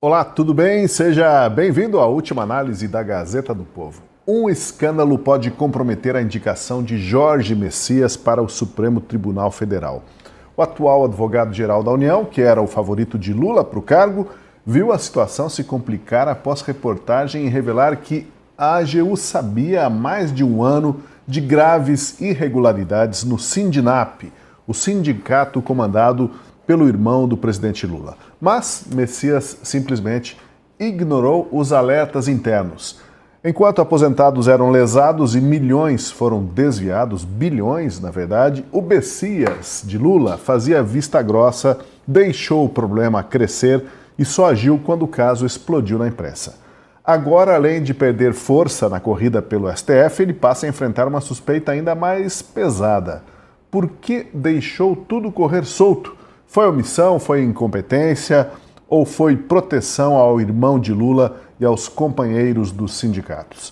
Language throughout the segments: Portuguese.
Olá, tudo bem? Seja bem-vindo à última análise da Gazeta do Povo. Um escândalo pode comprometer a indicação de Jorge Messias para o Supremo Tribunal Federal. O atual advogado-geral da União, que era o favorito de Lula para o cargo, viu a situação se complicar após reportagem revelar que a AGU sabia há mais de um ano de graves irregularidades no Sindinap, o sindicato comandado pelo irmão do presidente Lula. Mas Messias simplesmente ignorou os alertas internos. Enquanto aposentados eram lesados e milhões foram desviados, bilhões na verdade, o Messias de Lula fazia vista grossa, deixou o problema crescer e só agiu quando o caso explodiu na imprensa. Agora, além de perder força na corrida pelo STF, ele passa a enfrentar uma suspeita ainda mais pesada. Por que deixou tudo correr solto? Foi omissão, foi incompetência ou foi proteção ao irmão de Lula e aos companheiros dos sindicatos?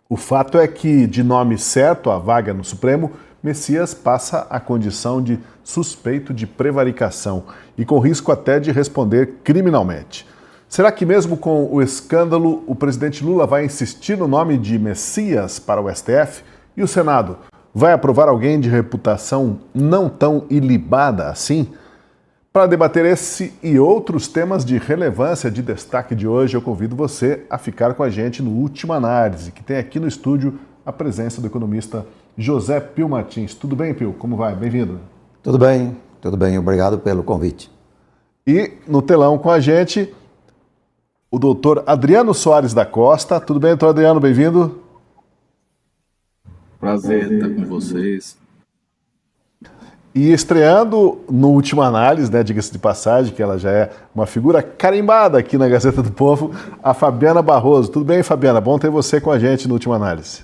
O fato é que, de nome certo à vaga no Supremo, Messias passa a condição de suspeito de prevaricação e com risco até de responder criminalmente. Será que mesmo com o escândalo, o presidente Lula vai insistir no nome de Messias para o STF? E o Senado vai aprovar alguém de reputação não tão ilibada assim? Para debater esse e outros temas de relevância de destaque de hoje, eu convido você a ficar com a gente no Última Análise, que tem aqui no estúdio a presença do economista José Pio Martins. Tudo bem, Pio? Como vai? Bem-vindo. Tudo bem. Obrigado pelo convite. E no telão com a gente, o doutor Adriano Soares da Costa. Tudo bem, doutor Adriano? Bem-vindo. Prazer estar com vocês. E estreando no Última Análise, né, diga-se de passagem, que ela já é uma figura carimbada aqui na Gazeta do Povo, a Fabiana Barroso. Tudo bem, Fabiana? Bom ter você com a gente no Última Análise.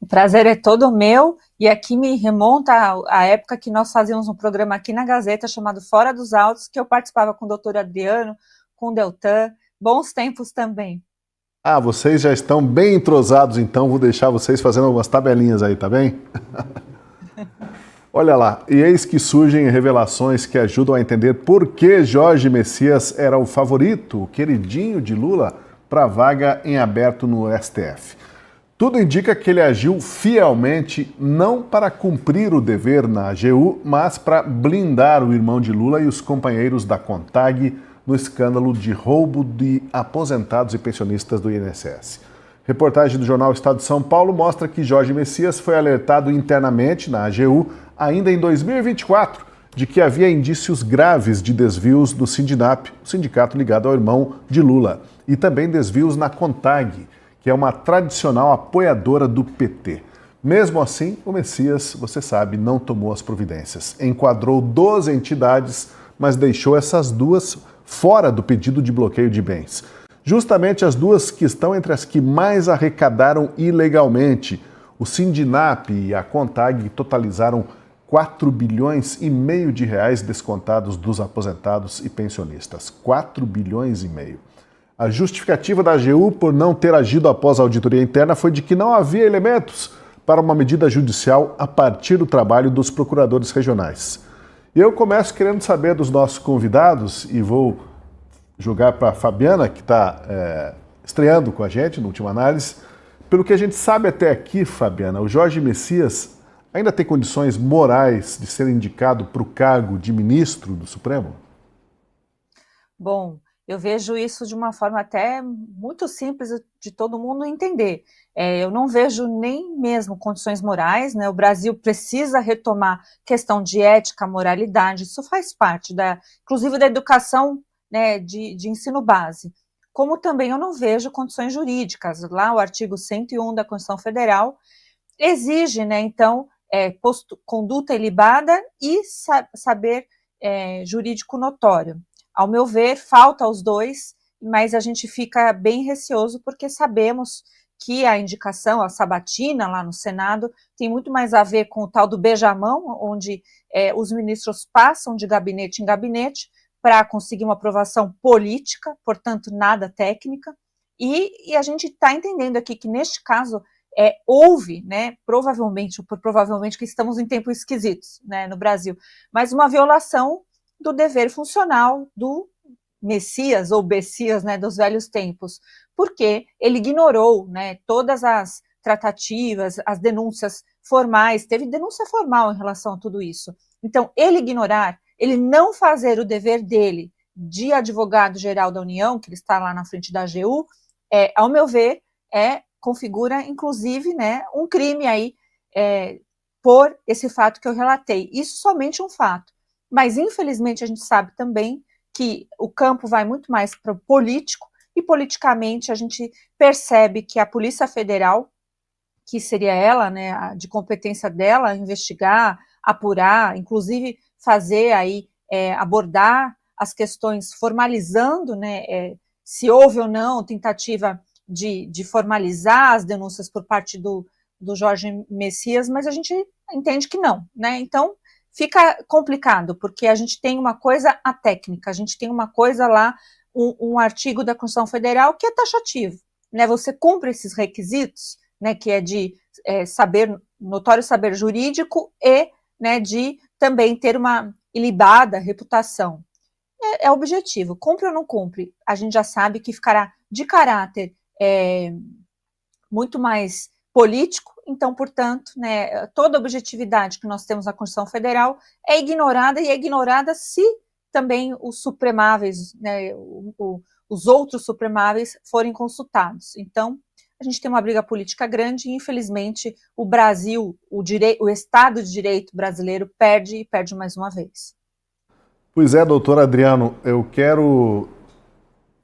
O prazer é todo meu, e aqui me remonta à época que nós fazíamos um programa aqui na Gazeta chamado Fora dos Autos, que eu participava com o doutor Adriano, com o Deltan. Bons tempos também. Ah, vocês já estão bem entrosados, então vou deixar vocês fazendo algumas tabelinhas aí, tá bem? Olha lá, e eis que surgem revelações que ajudam a entender por que Jorge Messias era o favorito, o queridinho de Lula, para a vaga em aberto no STF. Tudo indica que ele agiu fielmente, não para cumprir o dever na AGU, mas para blindar o irmão de Lula e os companheiros da CONTAG no escândalo de roubo de aposentados e pensionistas do INSS. Reportagem do jornal Estado de São Paulo mostra que Jorge Messias foi alertado internamente na AGU ainda em 2024 de que havia indícios graves de desvios no Sindinap, o sindicato ligado ao irmão de Lula, e também desvios na CONTAG, que é uma tradicional apoiadora do PT. Mesmo assim, o Messias, você sabe, não tomou as providências. Enquadrou 12 entidades, mas deixou essas duas fora do pedido de bloqueio de bens. Justamente as duas que estão entre as que mais arrecadaram ilegalmente. O Sindinap e a CONTAG totalizaram 4 bilhões e meio de reais descontados dos aposentados e pensionistas. 4 bilhões e meio. A justificativa da AGU por não ter agido após a auditoria interna foi de que não havia elementos para uma medida judicial a partir do trabalho dos procuradores regionais. Eu começo querendo saber dos nossos convidados e vou jogar para a Fabiana, que está estreando com a gente no Última Análise. Pelo que a gente sabe até aqui, Fabiana, o Jorge Messias ainda tem condições morais de ser indicado para o cargo de ministro do Supremo? Bom, eu vejo isso de uma forma até muito simples de todo mundo entender. Eu não vejo nem mesmo condições morais, né? O Brasil precisa retomar questão de ética, moralidade, isso faz parte, inclusive da educação, né, de ensino base. Como também eu não vejo condições jurídicas. Lá o artigo 101 da Constituição Federal exige, né, então, conduta ilibada e saber jurídico notório. Ao meu ver, falta os dois, mas a gente fica bem receoso porque sabemos que a indicação, a sabatina lá no Senado, tem muito mais a ver com o tal do beijamão, onde os ministros passam de gabinete em gabinete para conseguir uma aprovação política, portanto, nada técnica, e a gente está entendendo aqui que, neste caso, houve, né, provavelmente que estamos em tempos esquisitos, né, no Brasil, mas uma violação do dever funcional do Messias ou Bessias, né, dos velhos tempos, porque ele ignorou, né, todas as tratativas, as denúncias formais, teve denúncia formal em relação a tudo isso. Então, ele ignorar, ele não fazer o dever dele de advogado-geral da União, que ele está lá na frente da AGU, ao meu ver, configura, inclusive, né, um crime aí por esse fato que eu relatei. Isso somente um fato. Mas, infelizmente, a gente sabe também que o campo vai muito mais para o político, e politicamente a gente percebe que a Polícia Federal, que seria ela, né, de competência dela, investigar, apurar, inclusive fazer aí, abordar as questões formalizando, né, se houve ou não tentativa de formalizar as denúncias por parte do Jorge Messias, mas a gente entende que não, né? Então fica complicado, porque a gente tem uma coisa a técnica, a gente tem uma coisa lá, um artigo da Constituição Federal que é taxativo, né? Você cumpre esses requisitos, né, que é de notório saber jurídico e, né, de também ter uma ilibada reputação. É objetivo, cumpre ou não cumpre, a gente já sabe que ficará de caráter muito mais político, então, portanto, né, toda a objetividade que nós temos na Constituição Federal é ignorada, e é ignorada se também os supremáveis, né, os outros supremáveis forem consultados. Então, a gente tem uma briga política grande e, infelizmente, o Brasil, o Estado de Direito brasileiro perde e perde mais uma vez. Pois é, doutor Adriano, eu quero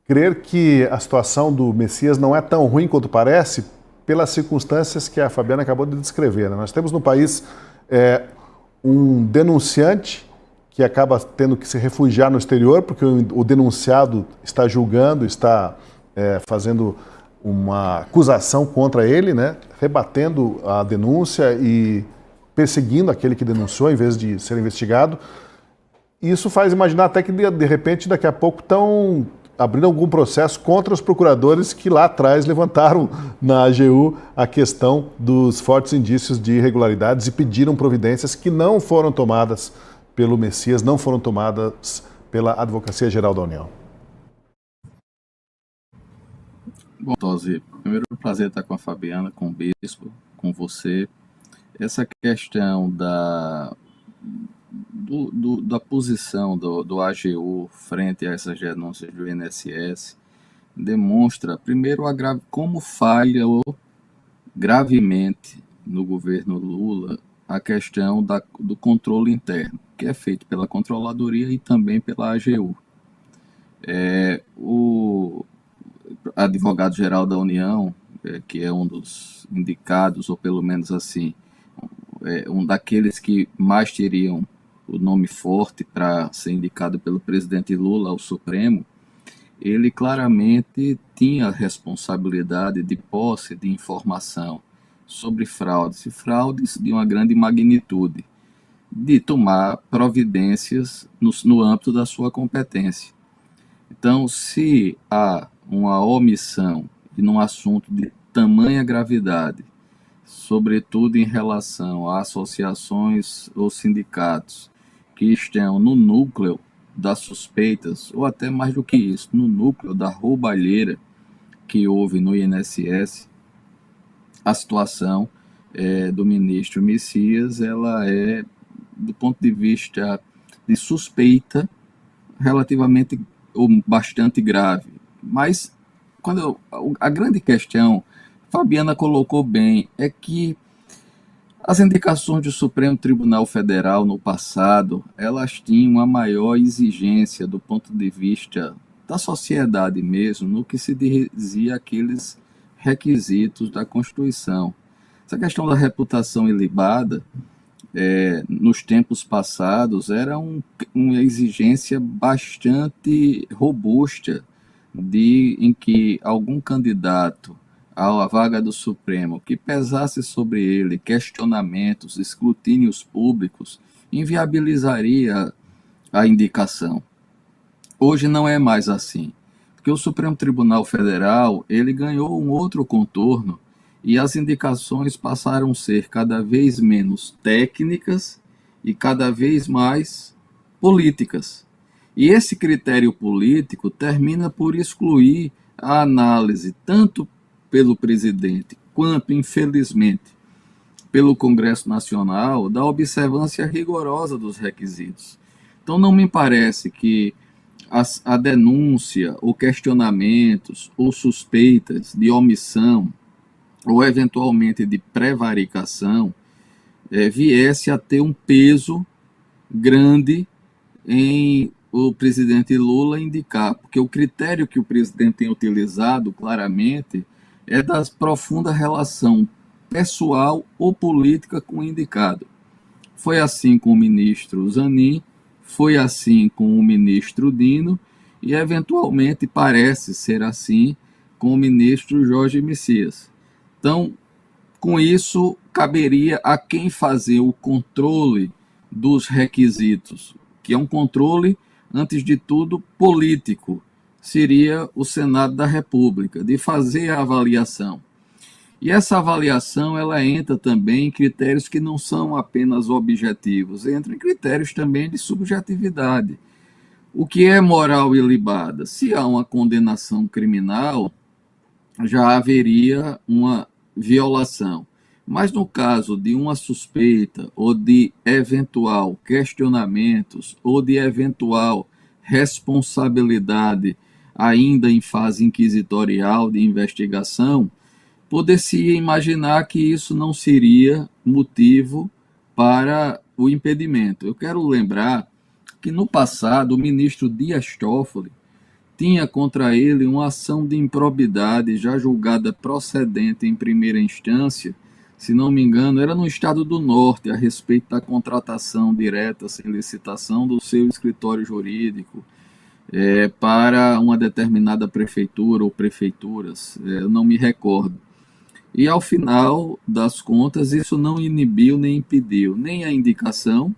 crer que a situação do Messias não é tão ruim quanto parece, pelas circunstâncias que a Fabiana acabou de descrever, né? Nós temos no país um denunciante que acaba tendo que se refugiar no exterior, porque o denunciado está julgando, está fazendo uma acusação contra ele, né? Rebatendo a denúncia e perseguindo aquele que denunciou em vez de ser investigado. Isso faz imaginar até que, de repente, daqui a pouco estão abrindo algum processo contra os procuradores que lá atrás levantaram na AGU a questão dos fortes indícios de irregularidades e pediram providências que não foram tomadas pelo Messias, não foram tomadas pela Advocacia Geral da União. Bom, Tosi, primeiro é um prazer estar com a Fabiana, com o Bispo, com você. Essa questão da posição do AGU frente a essas denúncias do INSS demonstra, primeiro, como falhou gravemente no governo Lula a questão do controle interno, que é feito pela Controladoria e também pela AGU. O advogado-geral da União, que é um dos indicados, ou pelo menos assim, um daqueles que mais teriam o nome forte para ser indicado pelo presidente Lula ao Supremo, ele claramente tinha responsabilidade de posse de informação sobre fraudes, e fraudes de uma grande magnitude, de tomar providências no âmbito da sua competência. Então, se há uma omissão e num assunto de tamanha gravidade, sobretudo em relação a associações ou sindicatos que estão no núcleo das suspeitas, ou até mais do que isso, no núcleo da roubalheira que houve no INSS, a situação do ministro Messias, ela é, do ponto de vista de suspeita, relativamente ou bastante grave. Mas a grande questão, Fabiana colocou bem, é que as indicações do Supremo Tribunal Federal no passado, elas tinham uma maior exigência do ponto de vista da sociedade mesmo, no que se dizia aqueles requisitos da Constituição. Essa questão da reputação ilibada, nos tempos passados, era uma exigência bastante robusta em que algum candidato à vaga do Supremo que pesasse sobre ele questionamentos, escrutínios públicos, inviabilizaria a indicação. Hoje não é mais assim, porque o Supremo Tribunal Federal ele ganhou um outro contorno e as indicações passaram a ser cada vez menos técnicas e cada vez mais políticas. E esse critério político termina por excluir a análise, tanto pelo presidente quanto, infelizmente, pelo Congresso Nacional, da observância rigorosa dos requisitos. Então, não me parece que a denúncia, ou questionamentos, ou suspeitas de omissão, ou eventualmente de prevaricação, viesse a ter um peso grande em o presidente Lula indicar, porque o critério que o presidente tem utilizado claramente é da profunda relação pessoal ou política com o indicado. Foi assim com o ministro Zanin, foi assim com o ministro Dino e, eventualmente, parece ser assim com o ministro Jorge Messias. Então, com isso, caberia a quem fazer o controle dos requisitos, que é um controle, antes de tudo, político, seria o Senado da República, de fazer a avaliação. E essa avaliação, ela entra também em critérios que não são apenas objetivos, entra em critérios também de subjetividade. O que é moral ilibada? Se há uma condenação criminal, já haveria uma violação. Mas no caso de uma suspeita ou de eventual questionamentos ou de eventual responsabilidade ainda em fase inquisitorial de investigação, poder-se imaginar que isso não seria motivo para o impedimento. Eu quero lembrar que no passado o ministro Dias Toffoli tinha contra ele uma ação de improbidade já julgada procedente em primeira instância, se não me engano, era no estado do Norte, a respeito da contratação direta sem licitação do seu escritório jurídico para uma determinada prefeitura ou prefeituras, eu não me recordo. E, ao final das contas, isso não inibiu nem impediu nem a indicação,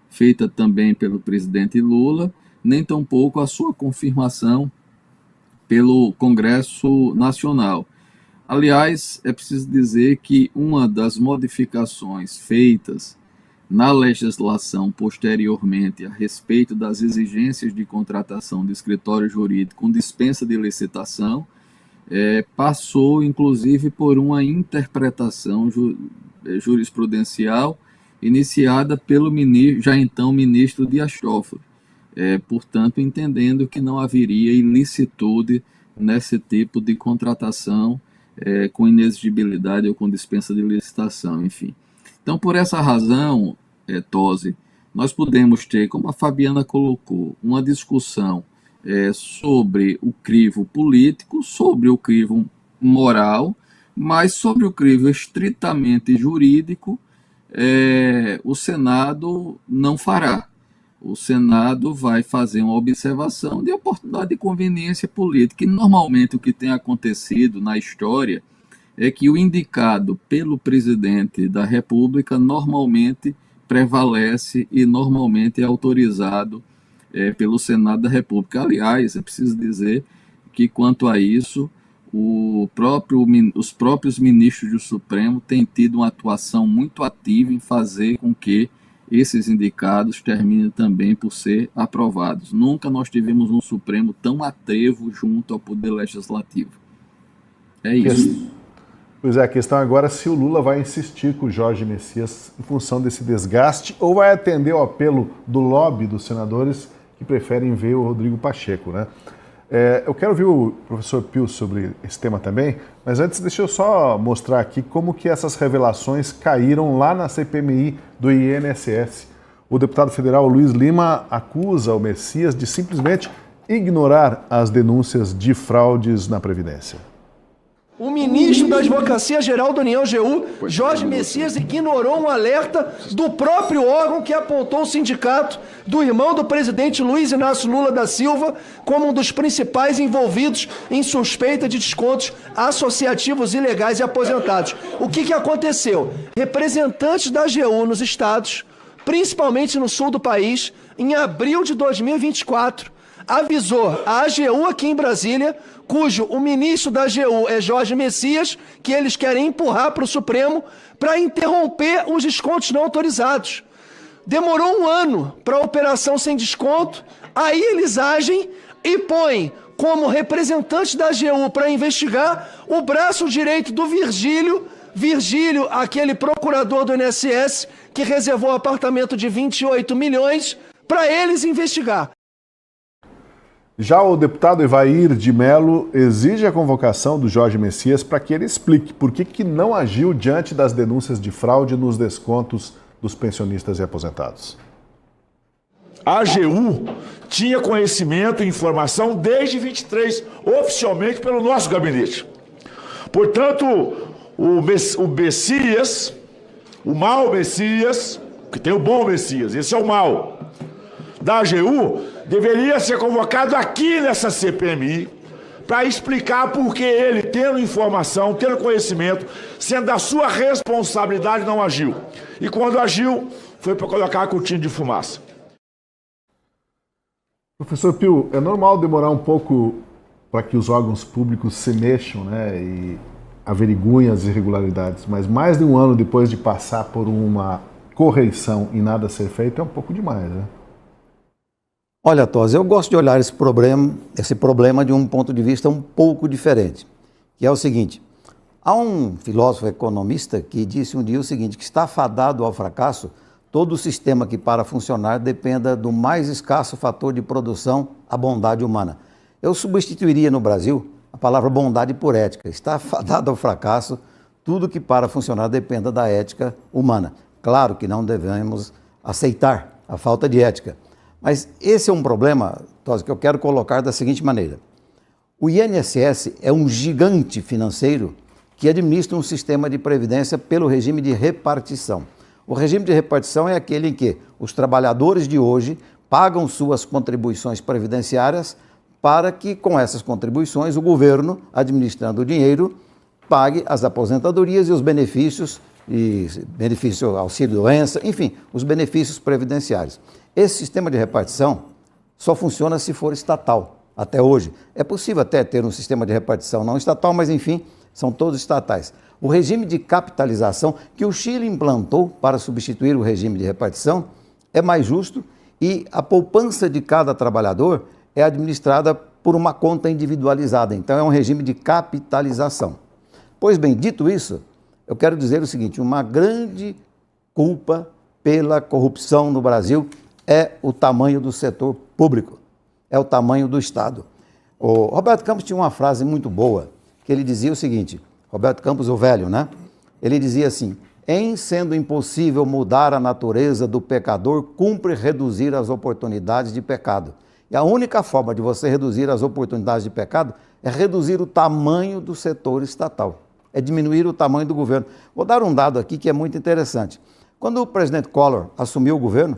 feita também pelo presidente Lula, nem tampouco a sua confirmação pelo Congresso Nacional. Aliás, é preciso dizer que uma das modificações feitas na legislação posteriormente a respeito das exigências de contratação de escritório jurídico com dispensa de licitação passou, inclusive, por uma interpretação jurisprudencial iniciada pelo já então ministro Dias Toffoli, portanto, entendendo que não haveria ilicitude nesse tipo de contratação com inexigibilidade ou com dispensa de licitação, enfim. Então, por essa razão, Tosi, nós podemos ter, como a Fabiana colocou, uma discussão sobre o crivo político, sobre o crivo moral, mas sobre o crivo estritamente jurídico, o Senado não fará. O Senado vai fazer uma observação de oportunidade de conveniência política. E normalmente o que tem acontecido na história é que o indicado pelo presidente da República normalmente prevalece e normalmente é autorizado pelo Senado da República. Aliás, é preciso dizer que, quanto a isso, os próprios ministros do Supremo têm tido uma atuação muito ativa em fazer com que esses indicados terminem também por ser aprovados. Nunca nós tivemos um Supremo tão atrevo junto ao Poder Legislativo. É isso. Pois é, a questão agora é se o Lula vai insistir com o Jorge Messias em função desse desgaste ou vai atender ao apelo do lobby dos senadores que preferem ver o Rodrigo Pacheco, né? Eu quero ouvir o professor Pio sobre esse tema também, mas antes deixa eu só mostrar aqui como que essas revelações caíram lá na CPMI do INSS. O deputado federal Luiz Lima acusa o Messias de simplesmente ignorar as denúncias de fraudes na Previdência. O ministro da Advocacia Geral da União, AGU, Jorge Messias, ignorou um alerta do próprio órgão que apontou o sindicato do irmão do presidente Luiz Inácio Lula da Silva como um dos principais envolvidos em suspeita de descontos associativos ilegais e aposentados. O que aconteceu? Representantes da AGU nos estados, principalmente no sul do país, em abril de 2024, avisou a AGU aqui em Brasília, cujo o ministro da AGU é Jorge Messias, que eles querem empurrar para o Supremo para interromper os descontos não autorizados. demorou 1 ano para a operação sem desconto, aí eles agem e põem como representante da AGU para investigar o braço direito do Virgílio, aquele procurador do INSS que reservou um apartamento de 28 milhões para eles investigar. Já o deputado Evair de Mello exige a convocação do Jorge Messias para que ele explique por que não agiu diante das denúncias de fraude nos descontos dos pensionistas e aposentados. A AGU tinha conhecimento e informação desde 23, oficialmente pelo nosso gabinete. Portanto, o Messias, o mau Messias, que tem o bom Messias, esse é o mau, da AGU, deveria ser convocado aqui nessa CPMI para explicar por que ele, tendo informação, tendo conhecimento, sendo da sua responsabilidade, não agiu. E quando agiu, foi para colocar a cortina de fumaça. Professor Pio, é normal demorar um pouco para que os órgãos públicos se mexam, né, e averiguem as irregularidades, mas mais de 1 ano depois de passar por uma correição e nada ser feito é um pouco demais, né? Olha, Tosi, eu gosto de olhar esse problema de um ponto de vista um pouco diferente, que é o seguinte: há um filósofo economista que disse um dia o seguinte, que está fadado ao fracasso todo o sistema que para funcionar dependa do mais escasso fator de produção, a bondade humana. Eu substituiria no Brasil a palavra bondade por ética. Está fadado ao fracasso tudo que para funcionar dependa da ética humana. Claro que não devemos aceitar a falta de ética. Mas esse é um problema, Tosi, que eu quero colocar da seguinte maneira. O INSS é um gigante financeiro que administra um sistema de previdência pelo regime de repartição. O regime de repartição é aquele em que os trabalhadores de hoje pagam suas contribuições previdenciárias para que, com essas contribuições, o governo, administrando o dinheiro, pague as aposentadorias e os benefícios, auxílio-doença, enfim, os benefícios previdenciários. Esse sistema de repartição só funciona se for estatal, até hoje. É possível até ter um sistema de repartição não estatal, mas enfim, são todos estatais. O regime de capitalização que o Chile implantou para substituir o regime de repartição é mais justo e a poupança de cada trabalhador é administrada por uma conta individualizada. Então é um regime de capitalização. Pois bem, dito isso, eu quero dizer o seguinte, uma grande culpa pela corrupção no Brasil é o tamanho do setor público, é o tamanho do Estado. O Roberto Campos tinha uma frase muito boa, que ele dizia o seguinte, Roberto Campos, o velho, né? Ele dizia assim, em sendo impossível mudar a natureza do pecador, cumpre reduzir as oportunidades de pecado. E a única forma de você reduzir as oportunidades de pecado é reduzir o tamanho do setor estatal, é diminuir o tamanho do governo. Vou dar um dado aqui que é muito interessante. Quando o presidente Collor assumiu o governo,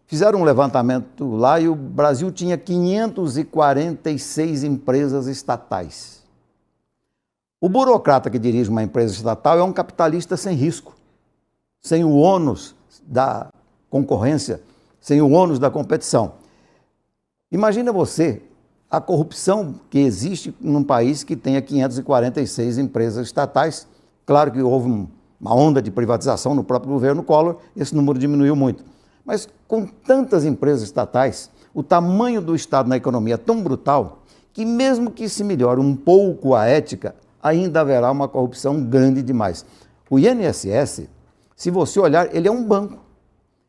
fizeram um levantamento lá e o Brasil tinha 546 empresas estatais. O burocrata que dirige uma empresa estatal é um capitalista sem risco, sem o ônus da concorrência, sem o ônus da competição. Imagina você a corrupção que existe num país que tenha 546 empresas estatais. Claro que houve uma onda de privatização no próprio governo Collor, esse número diminuiu muito. Mas com tantas empresas estatais, o tamanho do Estado na economia é tão brutal que mesmo que se melhore um pouco a ética, ainda haverá uma corrupção grande demais. O INSS, se você olhar, ele é um banco.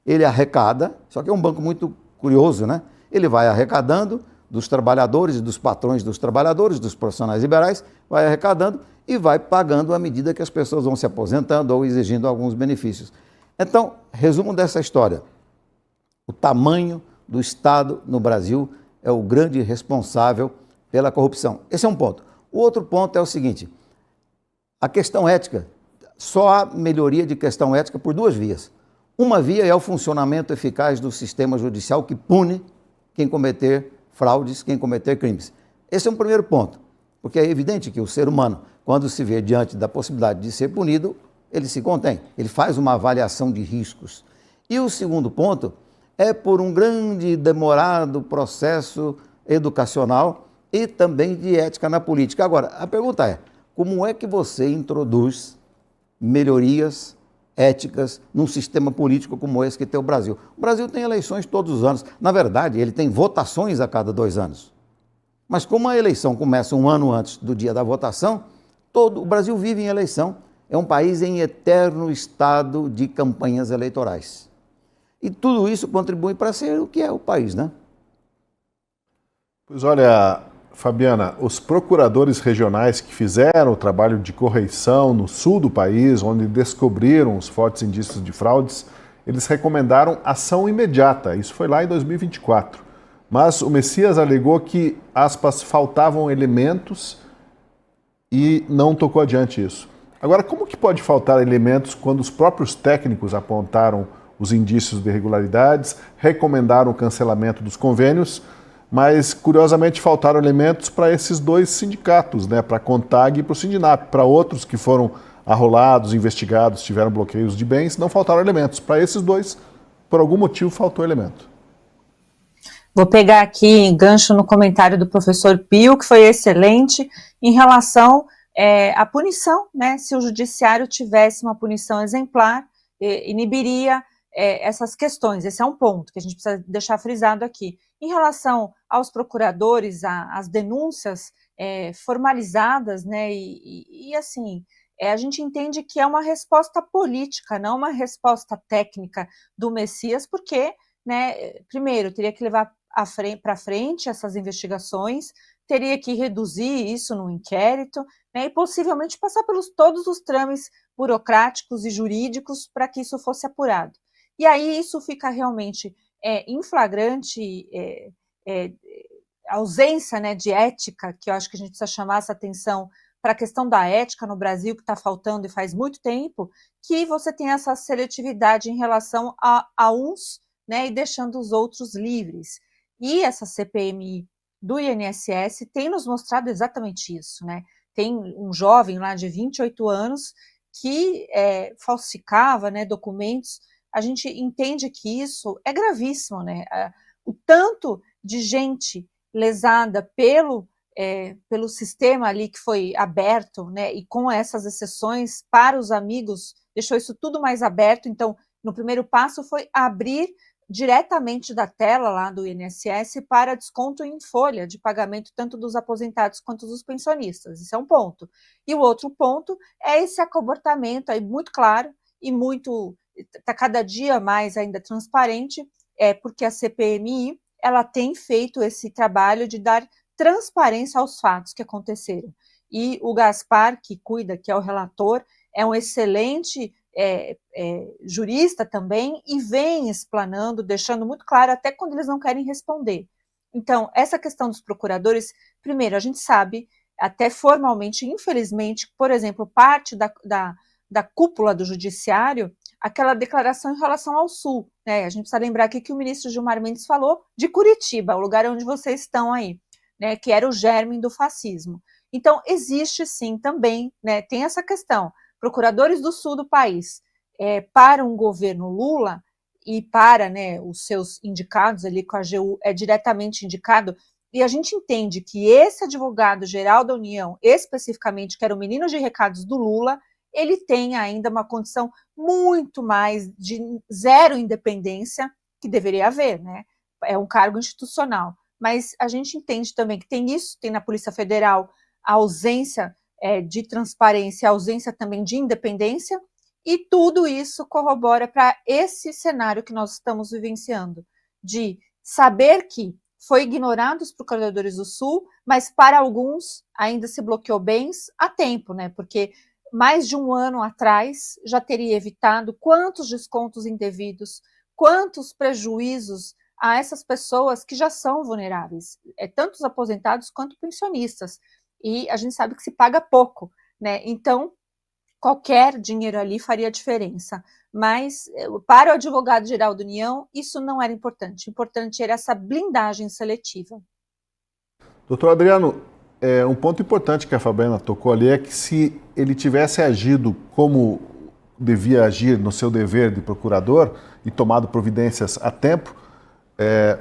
Ele arrecada, só que é um banco muito curioso, né? Ele vai arrecadando dos trabalhadores, dos patrões dos trabalhadores, dos profissionais liberais, vai arrecadando e vai pagando à medida que as pessoas vão se aposentando ou exigindo alguns benefícios. Então, resumo dessa história. O tamanho do Estado no Brasil é o grande responsável pela corrupção. Esse é um ponto. O outro ponto é o seguinte, a questão ética, só há melhoria de questão ética por 2 vias. Uma via é o funcionamento eficaz do sistema judicial que pune quem cometer fraudes, quem cometer crimes. Esse é um primeiro ponto, porque é evidente que o ser humano, quando se vê diante da possibilidade de ser punido, ele se contém, ele faz uma avaliação de riscos. E o segundo ponto é por um grande e demorado processo educacional e também de ética na política. Agora, a pergunta é, como é que você introduz melhorias éticas num sistema político como esse que tem o Brasil. O Brasil tem eleições todos os anos. Na verdade, ele tem votações a cada 2 anos. Mas como a eleição começa um ano antes do dia da votação, o Brasil vive em eleição. É um país em eterno estado de campanhas eleitorais. E tudo isso contribui para ser o que é o país, né? Pois olha, Fabiana, os procuradores regionais que fizeram o trabalho de correição no sul do país, onde descobriram os fortes indícios de fraudes, eles recomendaram ação imediata. Isso foi lá em 2024. Mas o Messias alegou que, aspas, faltavam elementos e não tocou adiante isso. Agora, como que pode faltar elementos quando os próprios técnicos apontaram os indícios de irregularidades, recomendaram o cancelamento dos convênios, mas, curiosamente, faltaram elementos para esses 2 sindicatos, né, para a CONTAG e para o Sindinap. Para outros que foram arrolados, investigados, tiveram bloqueios de bens, não faltaram elementos. Para esses 2, por algum motivo, faltou elemento. Vou pegar aqui gancho no comentário do professor Pio, que foi excelente, em relação à punição, né? Se o judiciário tivesse uma punição exemplar, inibiria essas questões. Esse é um ponto que a gente precisa deixar frisado aqui. Em relação aos procuradores, às denúncias formalizadas, né? E assim, a gente entende que é uma resposta política, não uma resposta técnica do Messias, porque, né, primeiro, teria que levar para frente essas investigações, teria que reduzir isso no inquérito, né, e possivelmente passar pelos todos os trâmites burocráticos e jurídicos para que isso fosse apurado. E aí isso fica realmente em flagrante ausência, né, de ética, que eu acho que a gente precisa chamar essa atenção para a questão da ética no Brasil, que está faltando e faz muito tempo, que você tem essa seletividade em relação a uns, né, e deixando os outros livres. E essa CPMI do INSS tem nos mostrado exatamente isso, né? Tem um jovem lá de 28 anos que falsificava, né, documentos. A gente entende que isso é gravíssimo, né? O tanto de gente lesada pelo sistema ali que foi aberto, né, e com essas exceções para os amigos, deixou isso tudo mais aberto. Então, no primeiro passo foi abrir diretamente da tela lá do INSS para desconto em folha de pagamento tanto dos aposentados quanto dos pensionistas. Isso é um ponto. E o outro ponto é esse acobertamento aí muito claro e muito, está cada dia mais ainda transparente, porque a CPMI ela tem feito esse trabalho de dar transparência aos fatos que aconteceram. E o Gaspar, que cuida, que é o relator, é um excelente jurista também e vem explanando, deixando muito claro até quando eles não querem responder. Então, essa questão dos procuradores, primeiro, a gente sabe, até formalmente, infelizmente, por exemplo, parte da cúpula do judiciário, aquela declaração em relação ao Sul, né? A gente precisa lembrar aqui que o ministro Gilmar Mendes falou de Curitiba, o lugar onde vocês estão aí, né, que era o germe do fascismo. Então, existe sim também, né, tem essa questão, procuradores do sul do país, para um governo Lula e para, né, os seus indicados ali com a AGU é diretamente indicado, e a gente entende que esse advogado-geral da União, especificamente, que era o menino de recados do Lula, ele tem ainda uma condição muito mais de zero independência que deveria haver, né? É um cargo institucional. Mas a gente entende também que tem isso, tem na Polícia Federal a ausência de transparência, a ausência também de independência, e tudo isso corrobora para esse cenário que nós estamos vivenciando, de saber que foi ignorado os procuradores do Sul, mas para alguns ainda se bloqueou bens a tempo, né? Porque mais de um ano atrás já teria evitado quantos descontos indevidos, quantos prejuízos a essas pessoas que já são vulneráveis, tanto os aposentados quanto pensionistas. E a gente sabe que se paga pouco, né? Então, qualquer dinheiro ali faria diferença. Mas, para o advogado-geral da União, isso não era importante. O importante era essa blindagem seletiva. Doutor Adriano, um ponto importante que a Fabiana tocou ali é que se ele tivesse agido como devia agir no seu dever de procurador e tomado providências a tempo,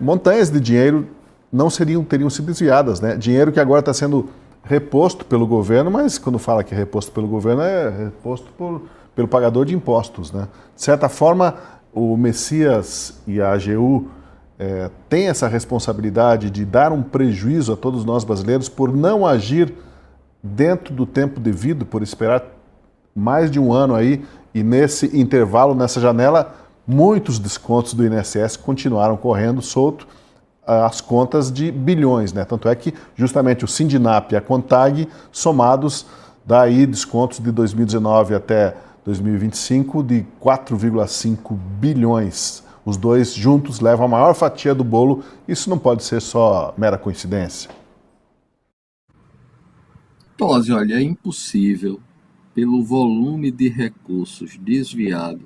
montanhas de dinheiro não teriam sido desviadas, né? Dinheiro que agora está sendo reposto pelo governo, mas quando fala que é reposto pelo governo, é reposto pelo pagador de impostos, né? De certa forma, o Messias e a AGU têm essa responsabilidade de dar um prejuízo a todos nós brasileiros por não agir dentro do tempo devido, por esperar mais de um ano aí, e nesse intervalo, nessa janela, muitos descontos do INSS continuaram correndo solto, as contas de bilhões, né? Tanto é que justamente o Sindinap e a Contag, somados, dá aí descontos de 2019 até 2025 de 4,5 bilhões. Os dois juntos levam a maior fatia do bolo. Isso não pode ser só mera coincidência. Tosi, olha, é impossível, pelo volume de recursos desviado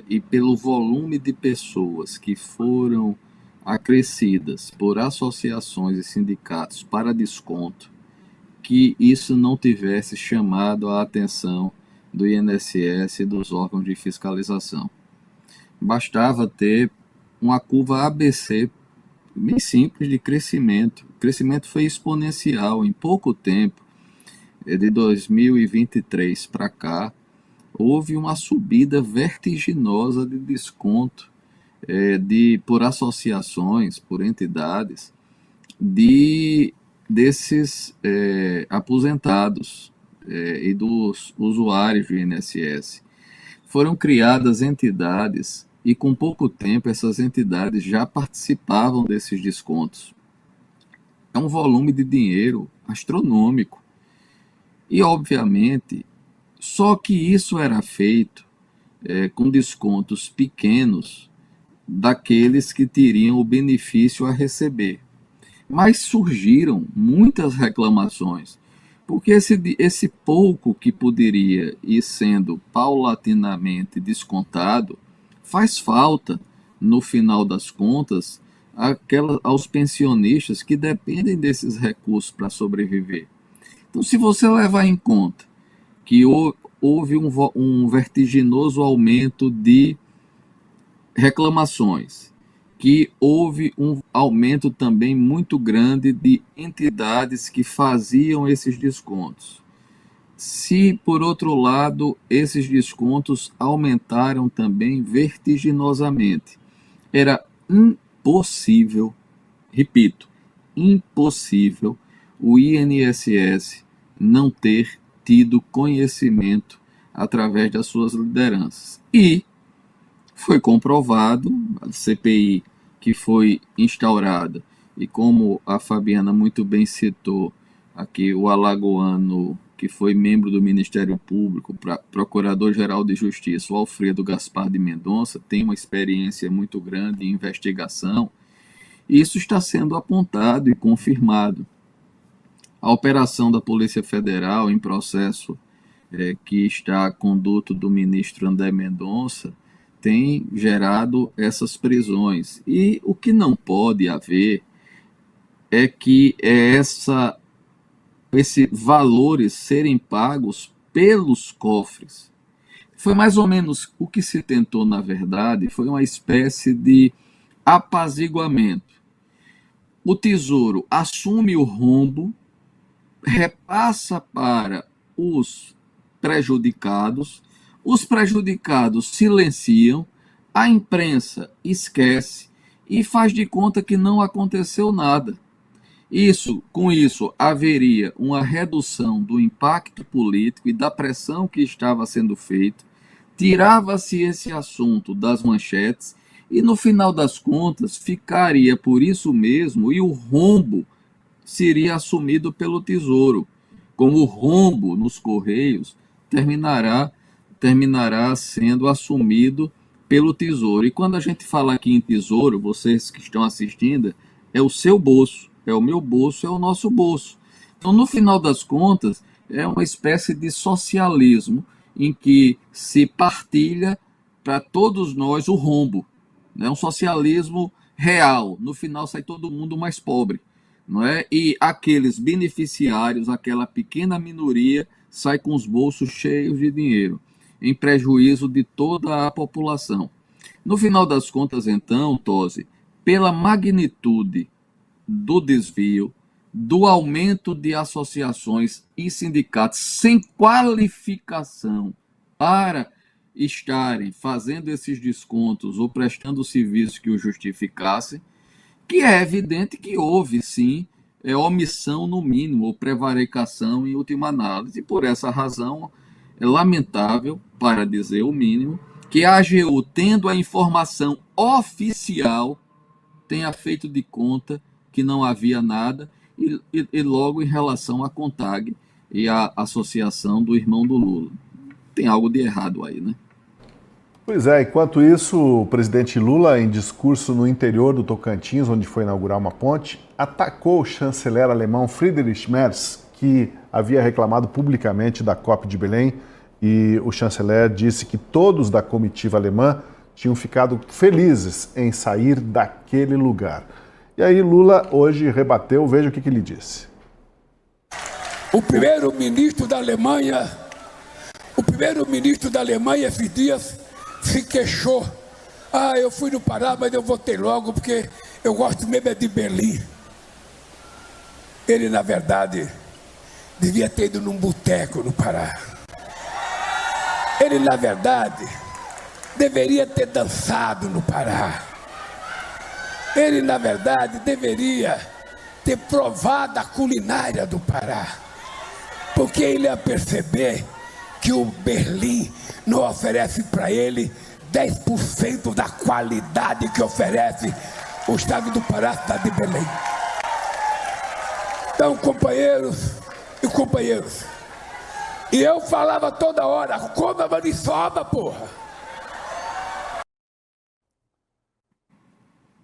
e pelo volume de pessoas que foram acrescidas por associações e sindicatos para desconto, que isso não tivesse chamado a atenção do INSS e dos órgãos de fiscalização. Bastava ter uma curva ABC bem simples de crescimento. O crescimento foi exponencial. Em pouco tempo, de 2023 para cá, houve uma subida vertiginosa de desconto por associações, por entidades, desses aposentados e dos usuários do INSS. Foram criadas entidades e, com pouco tempo, essas entidades já participavam desses descontos. É um volume de dinheiro astronômico. E, obviamente, só que isso era feito com descontos pequenos daqueles que teriam o benefício a receber. Mas surgiram muitas reclamações, porque esse pouco que poderia ir sendo paulatinamente descontado faz falta, no final das contas, aos pensionistas que dependem desses recursos para sobreviver. Então, se você levar em conta que houve um vertiginoso aumento de reclamações, que houve um aumento também muito grande de entidades que faziam esses descontos. Se, por outro lado, esses descontos aumentaram também vertiginosamente, era impossível, repito, impossível o INSS não ter tido conhecimento através das suas lideranças. E foi comprovado, a CPI que foi instaurada, e como a Fabiana muito bem citou aqui, o alagoano que foi membro do Ministério Público, Procurador-Geral de Justiça, o Alfredo Gaspar de Mendonça, tem uma experiência muito grande em investigação, e isso está sendo apontado e confirmado. A operação da Polícia Federal em processo que está a conduto do ministro André Mendonça tem gerado essas prisões. E o que não pode haver é que esses valores serem pagos pelos cofres. Foi mais ou menos o que se tentou, na verdade, foi uma espécie de apaziguamento. O Tesouro assume o rombo, repassa para os prejudicados silenciam, a imprensa esquece e faz de conta que não aconteceu nada. Com isso, haveria uma redução do impacto político e da pressão que estava sendo feita, tirava-se esse assunto das manchetes e, no final das contas, ficaria por isso mesmo e o rombo seria assumido pelo Tesouro. Como o rombo nos Correios terminará sendo assumido pelo Tesouro. E quando a gente fala aqui em Tesouro, vocês que estão assistindo, é o seu bolso, é o meu bolso, é o nosso bolso. Então, no final das contas, é uma espécie de socialismo em que se partilha para todos nós o rombo. É um socialismo real. No final sai todo mundo mais pobre, não é? E aqueles beneficiários, aquela pequena minoria, sai com os bolsos cheios de dinheiro, em prejuízo de toda a população. No final das contas, então, Tosi, pela magnitude do desvio, do aumento de associações e sindicatos sem qualificação para estarem fazendo esses descontos ou prestando serviços que o justificassem, que é evidente que houve, sim, omissão no mínimo, ou prevaricação em última análise. E por essa razão, é lamentável, para dizer o mínimo, que a AGU, tendo a informação oficial, tenha feito de conta que não havia nada, e logo em relação à CONTAG e à associação do irmão do Lula. Tem algo de errado aí, né? Pois é, enquanto isso, o presidente Lula, em discurso no interior do Tocantins, onde foi inaugurar uma ponte, atacou o chanceler alemão Friedrich Merz, que havia reclamado publicamente da COP de Belém, e o chanceler disse que todos da comitiva alemã tinham ficado felizes em sair daquele lugar. E aí Lula hoje rebateu, veja o que ele disse. O primeiro-ministro da Alemanha, esses dias, se queixou. Eu fui no Pará, mas eu voltei logo porque eu gosto mesmo é de Berlim. Ele, na verdade, devia ter ido num boteco no Pará. Ele, na verdade, deveria ter dançado no Pará. Ele, na verdade, deveria ter provado a culinária do Pará. Porque ele ia perceber que o Berlim não oferece para ele 10% da qualidade que oferece o estado do Pará, a cidade de Belém. Então, companheiros e companheiras, e eu falava toda hora, coma maniçoba, porra!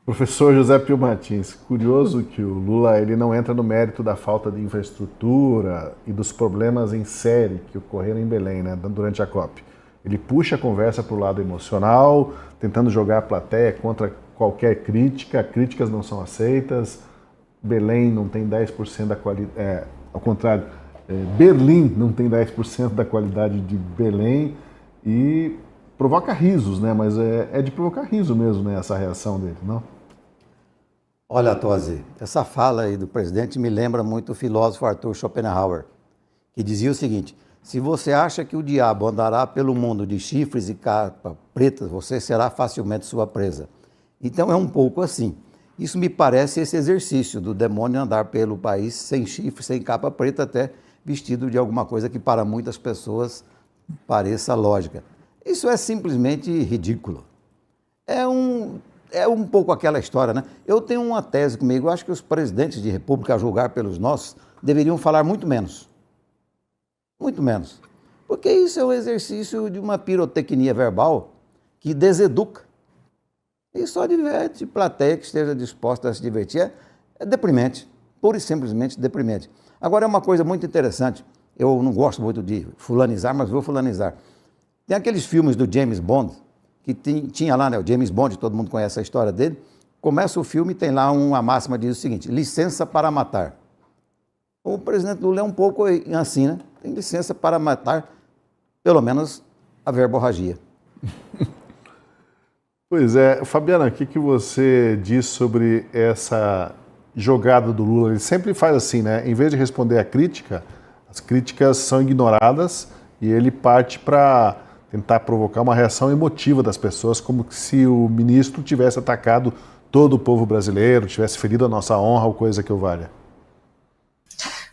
Professor José Pio Martins, curioso que o Lula ele não entra no mérito da falta de infraestrutura e dos problemas em série que ocorreram em Belém, né, durante a COP. Ele puxa a conversa para o lado emocional, tentando jogar a plateia contra qualquer crítica, críticas não são aceitas, Belém não tem 10% da qualidade, ao contrário, Berlim não tem 10% da qualidade de Belém e provoca risos, né, mas é de provocar riso mesmo, né, essa reação dele, não? Olha, Tosi, essa fala aí do presidente me lembra muito o filósofo Arthur Schopenhauer, que dizia o seguinte: se você acha que o diabo andará pelo mundo de chifres e capa pretas, você será facilmente sua presa. Então é um pouco assim. Isso me parece esse exercício do demônio andar pelo país sem chifre, sem capa preta, até vestido de alguma coisa que para muitas pessoas pareça lógica. Isso é simplesmente ridículo. É um pouco aquela história, né? Eu tenho uma tese comigo, eu acho que os presidentes de república, a julgar pelos nossos, deveriam falar muito menos. Muito menos. Porque isso é um exercício de uma pirotecnia verbal que deseduca. E só diverte plateia que esteja disposta a se divertir. É deprimente, pura e simplesmente deprimente. Agora é uma coisa muito interessante, eu não gosto muito de fulanizar, mas vou fulanizar. Tem aqueles filmes do James Bond, que tinha lá, né, o James Bond, todo mundo conhece a história dele. Começa o filme e tem lá uma máxima que diz o seguinte: licença para matar. O presidente Lula é um pouco assim, né? Tem licença para matar, pelo menos, a verborragia. Pois é, Fabiana, o que você diz sobre essa jogada do Lula? Ele sempre faz assim, né? Em vez de responder a crítica, as críticas são ignoradas e ele parte para tentar provocar uma reação emotiva das pessoas, como se o ministro tivesse atacado todo o povo brasileiro, tivesse ferido a nossa honra ou coisa que o valha.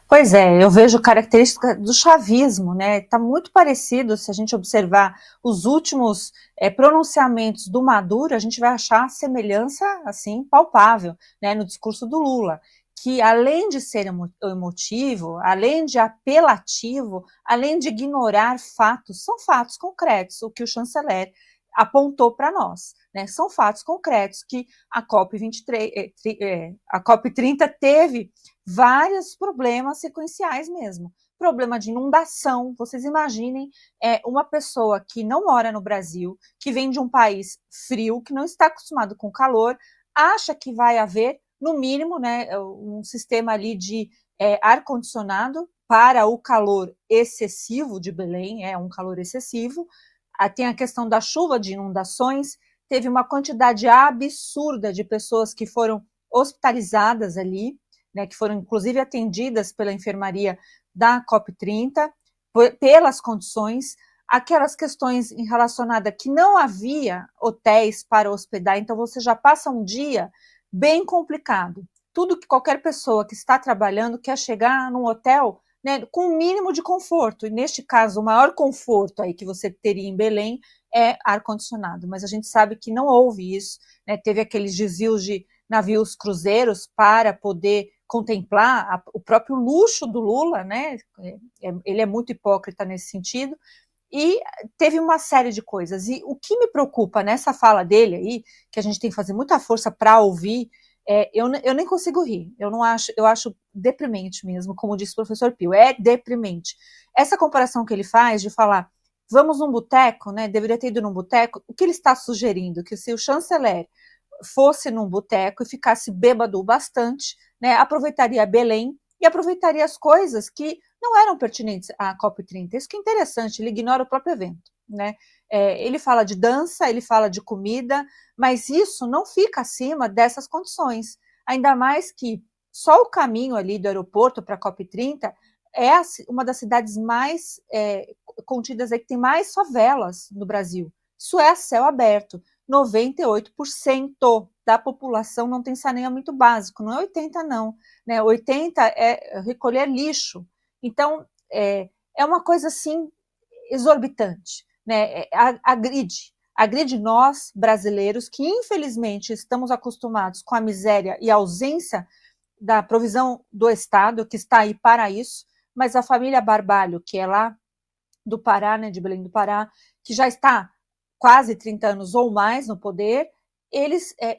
Pois é, eu vejo característica do chavismo, né? Está muito parecido, se a gente observar os últimos pronunciamentos do Maduro, a gente vai achar semelhança, assim, palpável, né, no discurso do Lula, que além de ser emotivo, além de apelativo, além de ignorar fatos, são fatos concretos, o que o chanceler apontou para nós, né? São fatos concretos que a COP30 teve vários problemas sequenciais mesmo. Problema de inundação, vocês imaginem uma pessoa que não mora no Brasil, que vem de um país frio, que não está acostumado com calor, acha que vai haver, no mínimo, né, um sistema ali de ar-condicionado para o calor excessivo de Belém, um calor excessivo. Tem a questão da chuva, de inundações, teve uma quantidade absurda de pessoas que foram hospitalizadas ali, né, que foram inclusive atendidas pela enfermaria da COP30, pelas condições, aquelas questões relacionadas que não havia hotéis para hospedar, então você já passa um dia bem complicado. Tudo que qualquer pessoa que está trabalhando quer chegar num hotel, né, com o mínimo de conforto, e neste caso o maior conforto aí que você teria em Belém é ar-condicionado, mas a gente sabe que não houve isso, né, teve aqueles desvios de navios cruzeiros para poder contemplar o próprio luxo do Lula, né, ele é muito hipócrita nesse sentido, e teve uma série de coisas, e o que me preocupa nessa fala dele aí, que a gente tem que fazer muita força para ouvir, eu nem consigo rir, eu acho deprimente mesmo, como disse o professor Pio, é deprimente. Essa comparação que ele faz de falar, vamos num boteco, né, deveria ter ido num boteco, o que ele está sugerindo? Que se o chanceler fosse num boteco e ficasse bêbado bastante, né, aproveitaria Belém e aproveitaria as coisas que não eram pertinentes à COP30. Isso que é interessante, ele ignora o próprio evento, né? Ele fala de dança, ele fala de comida, mas isso não fica acima dessas condições. Ainda mais que só o caminho ali do aeroporto para a COP30 é uma das cidades mais contidas aí, que tem mais favelas no Brasil. Isso é a céu aberto. 98% da população não tem saneamento básico, não é 80% não, né? 80% é recolher lixo. Então, é uma coisa assim exorbitante, né? Agride nós, brasileiros, que infelizmente estamos acostumados com a miséria e a ausência da provisão do Estado, que está aí para isso, mas a família Barbalho, que é lá do Pará, né, de Belém do Pará, que já está quase 30 anos ou mais no poder,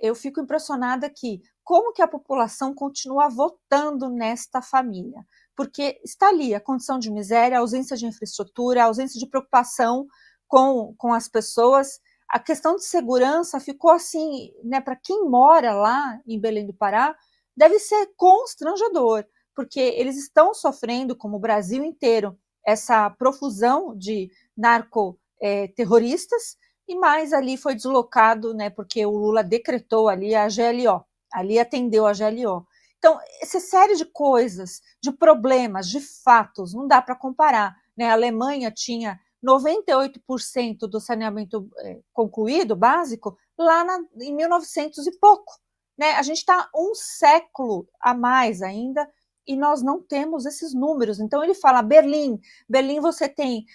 eu fico impressionada que como que a população continua votando nesta família, porque está ali a condição de miséria, a ausência de infraestrutura, a ausência de preocupação com as pessoas, a questão de segurança ficou assim, né, para quem mora lá em Belém do Pará, deve ser constrangedor, porque eles estão sofrendo, como o Brasil inteiro, essa profusão de narcoterroristas, e mais ali foi deslocado, né, porque o Lula decretou ali a GLO, ali atendeu a GLO. Então, essa série de coisas, de problemas, de fatos, não dá para comparar, né? A Alemanha tinha 98% do saneamento concluído, básico, lá em 1900 e pouco, né? A gente está um século a mais ainda, e nós não temos esses números. Então, ele fala, Berlim você tem,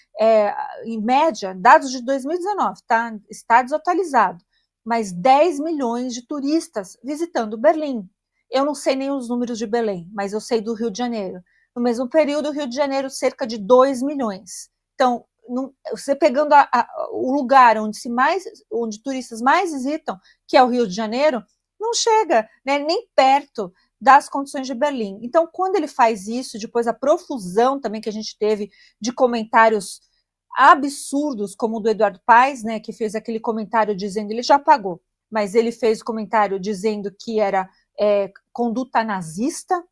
em média, dados de 2019, tá? Está desatualizado, mas 10 milhões de turistas visitando Berlim. Eu não sei nem os números de Belém, mas eu sei do Rio de Janeiro. No mesmo período, o Rio de Janeiro, cerca de 2 milhões. Então, você pegando o lugar onde turistas mais visitam, que é o Rio de Janeiro, não chega, né, nem perto das condições de Berlim. Então, quando ele faz isso, depois a profusão também que a gente teve de comentários absurdos, como o do Eduardo Paes, né, que fez aquele comentário dizendo, ele já pagou, mas ele fez o comentário dizendo que era conduta nazista,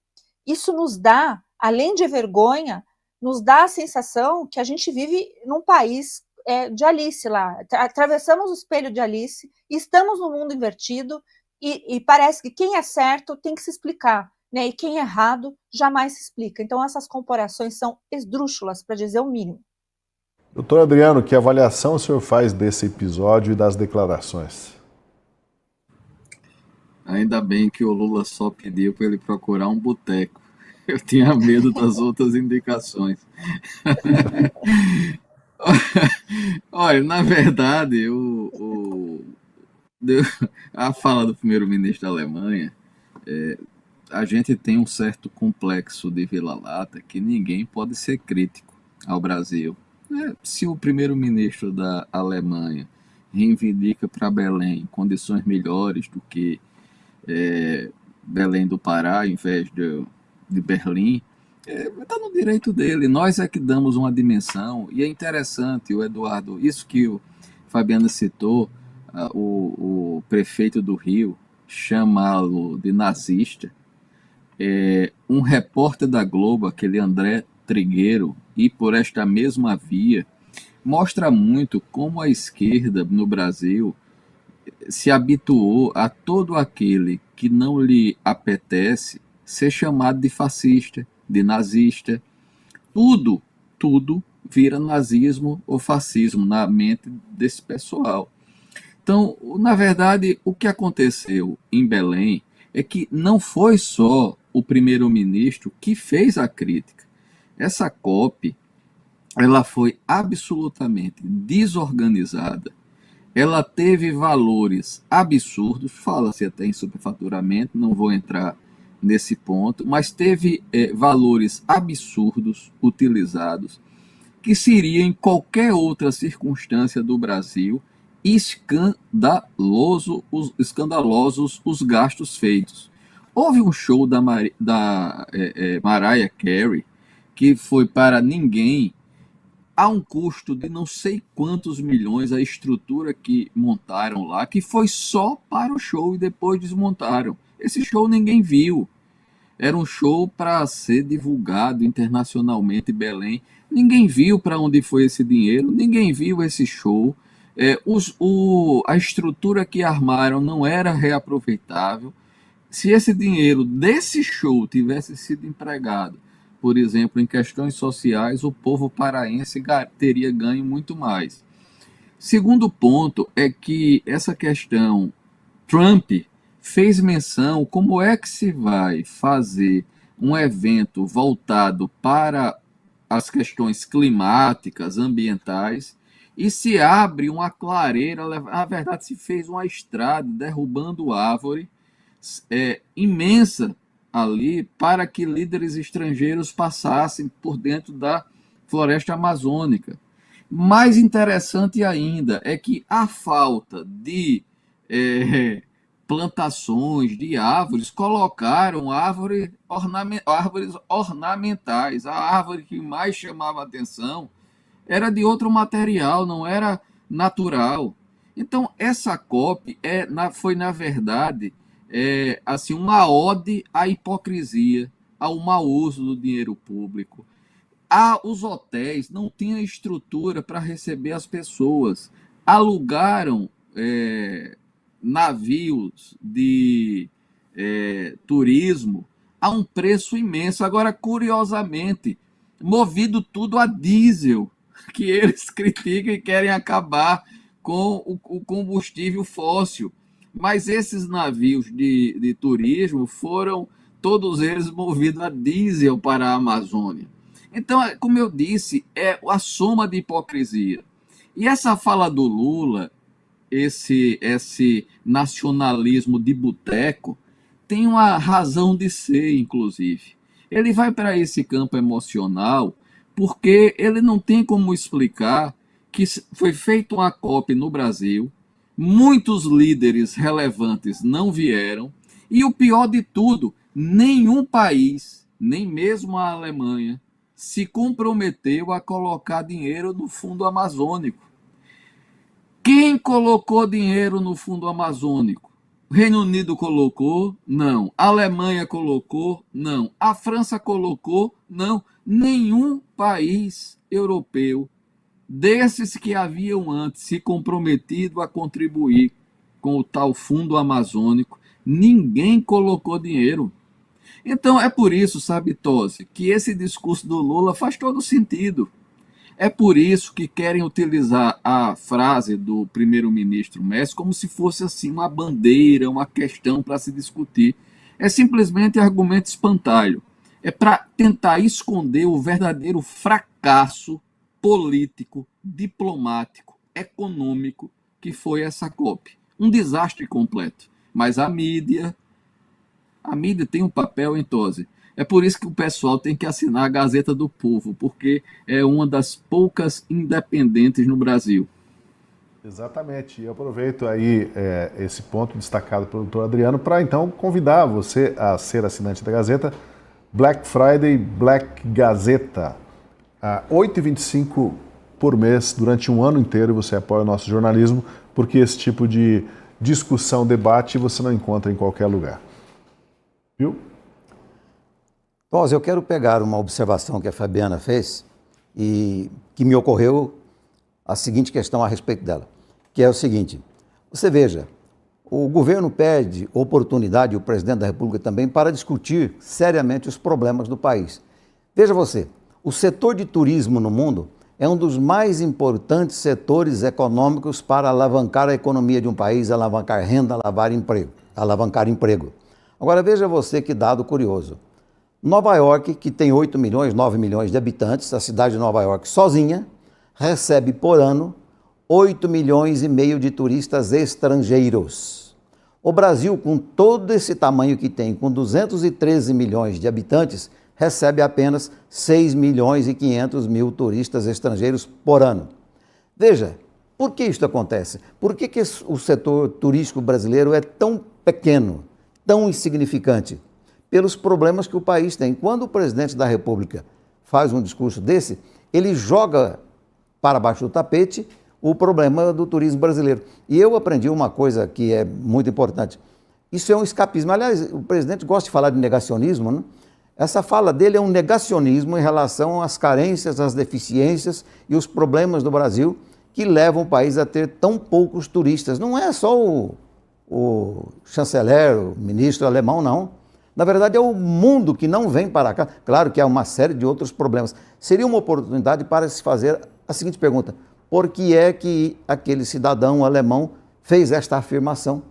isso nos dá, além de vergonha, nos dá a sensação que a gente vive num país de Alice lá, atravessamos o espelho de Alice, estamos no mundo invertido, e parece que quem é certo tem que se explicar, né? E quem é errado jamais se explica. Então essas comparações são esdrúxulas, para dizer o mínimo. Doutor Adriano, que avaliação o senhor faz desse episódio e das declarações? Ainda bem que o Lula só pediu para ele procurar um boteco. Eu tinha medo das outras indicações. Olha, na verdade, a fala do primeiro-ministro da Alemanha, a gente tem um certo complexo de vira-lata que ninguém pode ser crítico ao Brasil. Se o primeiro-ministro da Alemanha reivindica para Belém condições melhores do que Belém do Pará, em vez de Berlim, está no direito dele. Nós é que damos uma dimensão, e é interessante, o Eduardo, isso que o Fabiano citou, o prefeito do Rio chamá-lo de nazista, um repórter da Globo, aquele André Trigueiro, e por esta mesma via, mostra muito como a esquerda no Brasil se habituou a todo aquele que não lhe apetece ser chamado de fascista, de nazista. Tudo vira nazismo ou fascismo na mente desse pessoal. Então, na verdade, o que aconteceu em Belém é que não foi só o primeiro-ministro que fez a crítica. Essa COP, ela foi absolutamente desorganizada, ela teve valores absurdos, fala-se até em superfaturamento, não vou entrar nesse ponto, mas teve valores absurdos utilizados, que seria em qualquer outra circunstância do Brasil escandalosos os gastos feitos. Houve um show da Mariah Carey, que foi para ninguém, a um custo de não sei quantos milhões, a estrutura que montaram lá, que foi só para o show e depois desmontaram. Esse show ninguém viu. Era um show para ser divulgado internacionalmente em Belém. Ninguém viu para onde foi esse dinheiro, ninguém viu esse show. A estrutura que armaram não era reaproveitável. Se esse dinheiro desse show tivesse sido empregado, por exemplo, em questões sociais, o povo paraense teria ganho muito mais. Segundo ponto é que essa questão, Trump fez menção como é que se vai fazer um evento voltado para as questões climáticas, ambientais, e se abre uma clareira, na verdade se fez uma estrada derrubando árvore imensa ali para que líderes estrangeiros passassem por dentro da floresta amazônica. Mais interessante ainda é que a falta de plantações de árvores, colocaram árvores ornamentais. A árvore que mais chamava atenção era de outro material, não era natural. Então, essa COP foi, na verdade, assim, uma ode à hipocrisia, ao mau uso do dinheiro público. Os hotéis não tinham estrutura para receber as pessoas, alugaram navios de turismo a um preço imenso. Agora, curiosamente, movido tudo a diesel, que eles criticam e querem acabar com o combustível fóssil. Mas esses navios de turismo foram todos eles movidos a diesel para a Amazônia. Então, como eu disse, é a soma de hipocrisia. E essa fala do Lula, esse nacionalismo de boteco, tem uma razão de ser, inclusive. Ele vai para esse campo emocional porque ele não tem como explicar que foi feita uma COP no Brasil, muitos líderes relevantes não vieram, e o pior de tudo, nenhum país, nem mesmo a Alemanha, se comprometeu a colocar dinheiro no Fundo Amazônico. Quem colocou dinheiro no Fundo Amazônico? O Reino Unido colocou? Não. A Alemanha colocou? Não. A França colocou? Não. Nenhum país europeu, desses que haviam antes se comprometido a contribuir com o tal Fundo Amazônico, ninguém colocou dinheiro. Então é por isso, sabe, Tosi, que esse discurso do Lula faz todo sentido. É por isso que querem utilizar a frase do primeiro-ministro Messi como se fosse assim uma bandeira, uma questão para se discutir. É simplesmente argumento espantalho. É para tentar esconder o verdadeiro fracasso político, diplomático, econômico que foi essa COP. Um desastre completo. Mas a mídia tem um papel em Tosi. É por isso que o pessoal tem que assinar a Gazeta do Povo, porque é uma das poucas independentes no Brasil. Exatamente. E aproveito aí esse ponto destacado pelo doutor Adriano para então convidar você a ser assinante da Gazeta. Black Friday, Black Gazeta. A R$ 8,25 por mês, durante um ano inteiro, você apoia o nosso jornalismo, porque esse tipo de discussão, debate, você não encontra em qualquer lugar. Viu? Tosi, eu quero pegar uma observação que a Fabiana fez e que me ocorreu a seguinte questão a respeito dela, que é o seguinte: você veja, O governo pede oportunidade, e o presidente da República também, para discutir seriamente os problemas do país. Veja você, o setor de turismo no mundo é um dos mais importantes setores econômicos para alavancar a economia de um país, alavancar renda, alavancar emprego. Agora veja você que dado curioso. Nova York, que tem 8 milhões, 9 milhões de habitantes, a cidade de Nova York sozinha, recebe por ano 8 milhões e meio de turistas estrangeiros. O Brasil, com todo esse tamanho que tem, com 213 milhões de habitantes, recebe apenas 6 milhões e 500 mil turistas estrangeiros por ano. Veja, por que isso acontece? Por que o setor turístico brasileiro é tão pequeno, tão insignificante? Pelos problemas que o país tem. Quando o presidente da República faz um discurso desse, ele joga para baixo do tapete o problema do turismo brasileiro. E eu aprendi uma coisa que é muito importante. Isso é um escapismo. Aliás, o presidente gosta de falar de negacionismo, né? Essa fala dele é um negacionismo em relação às carências, às deficiências e os problemas do Brasil que levam o país a ter tão poucos turistas. Não é só o chanceler, o ministro alemão, não. Na verdade, é o mundo que não vem para cá. Claro que há uma série de outros problemas. Seria uma oportunidade para se fazer a seguinte pergunta: por que é que aquele cidadão alemão fez esta afirmação?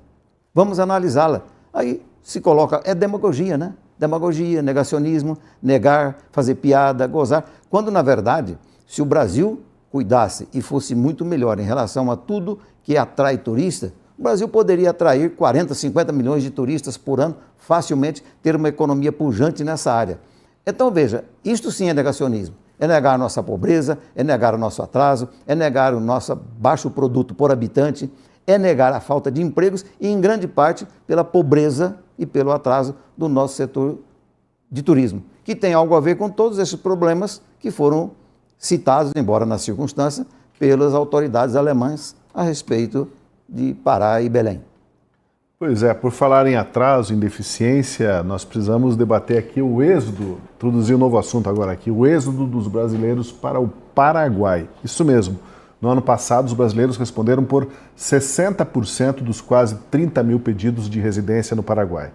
Vamos analisá-la. Aí se coloca, é demagogia, né? Demagogia, negacionismo, negar, fazer piada, gozar. Quando, na verdade, se o Brasil cuidasse e fosse muito melhor em relação a tudo que atrai turista, o Brasil poderia atrair 40, 50 milhões de turistas por ano, facilmente ter uma economia pujante nessa área. Então, veja, isto sim é negacionismo. É negar a nossa pobreza, é negar o nosso atraso, é negar o nosso baixo produto por habitante, é negar a falta de empregos e, em grande parte, pela pobreza e pelo atraso do nosso setor de turismo, que tem algo a ver com todos esses problemas que foram citados, embora na circunstância, pelas autoridades alemãs a respeito de Pará e Belém. Pois é, por falar em atraso, em deficiência, nós precisamos debater aqui o êxodo, introduzir um novo assunto agora aqui, o êxodo dos brasileiros para o Paraguai. Isso mesmo, no ano passado os brasileiros responderam por 60% dos quase 30 mil pedidos de residência no Paraguai.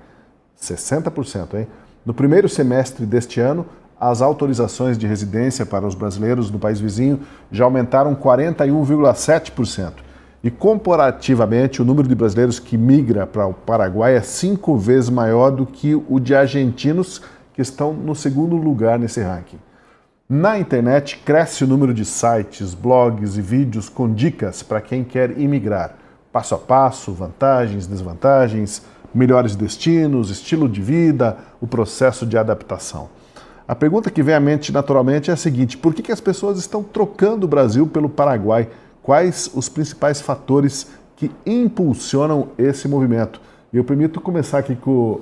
60%, hein? No primeiro semestre deste ano, as autorizações de residência para os brasileiros no país vizinho já aumentaram 41,7%. E comparativamente, o número de brasileiros que migra para o Paraguai é 5 vezes maior do que o de argentinos, que estão no segundo lugar nesse ranking. Na internet, cresce o número de sites, blogs e vídeos com dicas para quem quer imigrar. Passo a passo, vantagens, desvantagens, melhores destinos, estilo de vida, o processo de adaptação. A pergunta que vem à mente naturalmente é a seguinte: por que as pessoas estão trocando o Brasil pelo Paraguai? Quais os principais fatores que impulsionam esse movimento? E eu permito começar aqui com o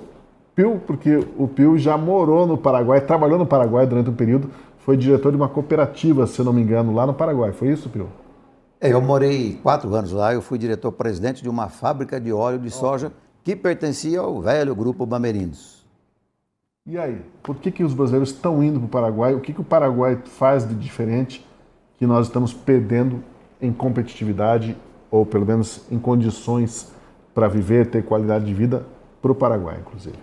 Pio, porque o Pio já morou no Paraguai, trabalhou no Paraguai durante um período, foi diretor de uma cooperativa, se eu não me engano, lá no Paraguai. Foi isso, Pio? Eu morei 4 anos lá, eu fui diretor-presidente de uma fábrica de óleo de soja que pertencia ao velho grupo Bamerindos. E aí, por que os brasileiros estão indo para o Paraguai? O que o Paraguai faz de diferente que nós estamos perdendo em competitividade, ou pelo menos em condições para viver, ter qualidade de vida, para o Paraguai, inclusive?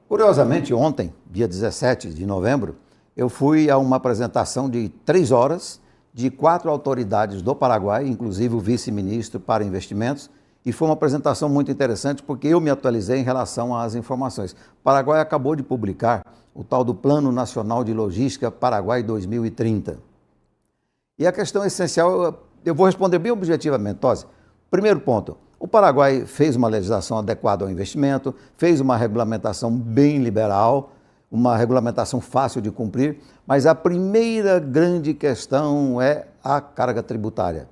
Curiosamente, ontem, dia 17 de novembro, eu fui a uma apresentação de 3 horas de 4 autoridades do Paraguai, inclusive o vice-ministro para investimentos, e foi uma apresentação muito interessante porque eu me atualizei em relação às informações. O Paraguai acabou de publicar o tal do Plano Nacional de Logística Paraguai 2030. E a questão essencial, eu vou responder bem objetivamente, Tosi. Primeiro ponto, o Paraguai fez uma legislação adequada ao investimento, fez uma regulamentação bem liberal, uma regulamentação fácil de cumprir, mas a primeira grande questão é a carga tributária.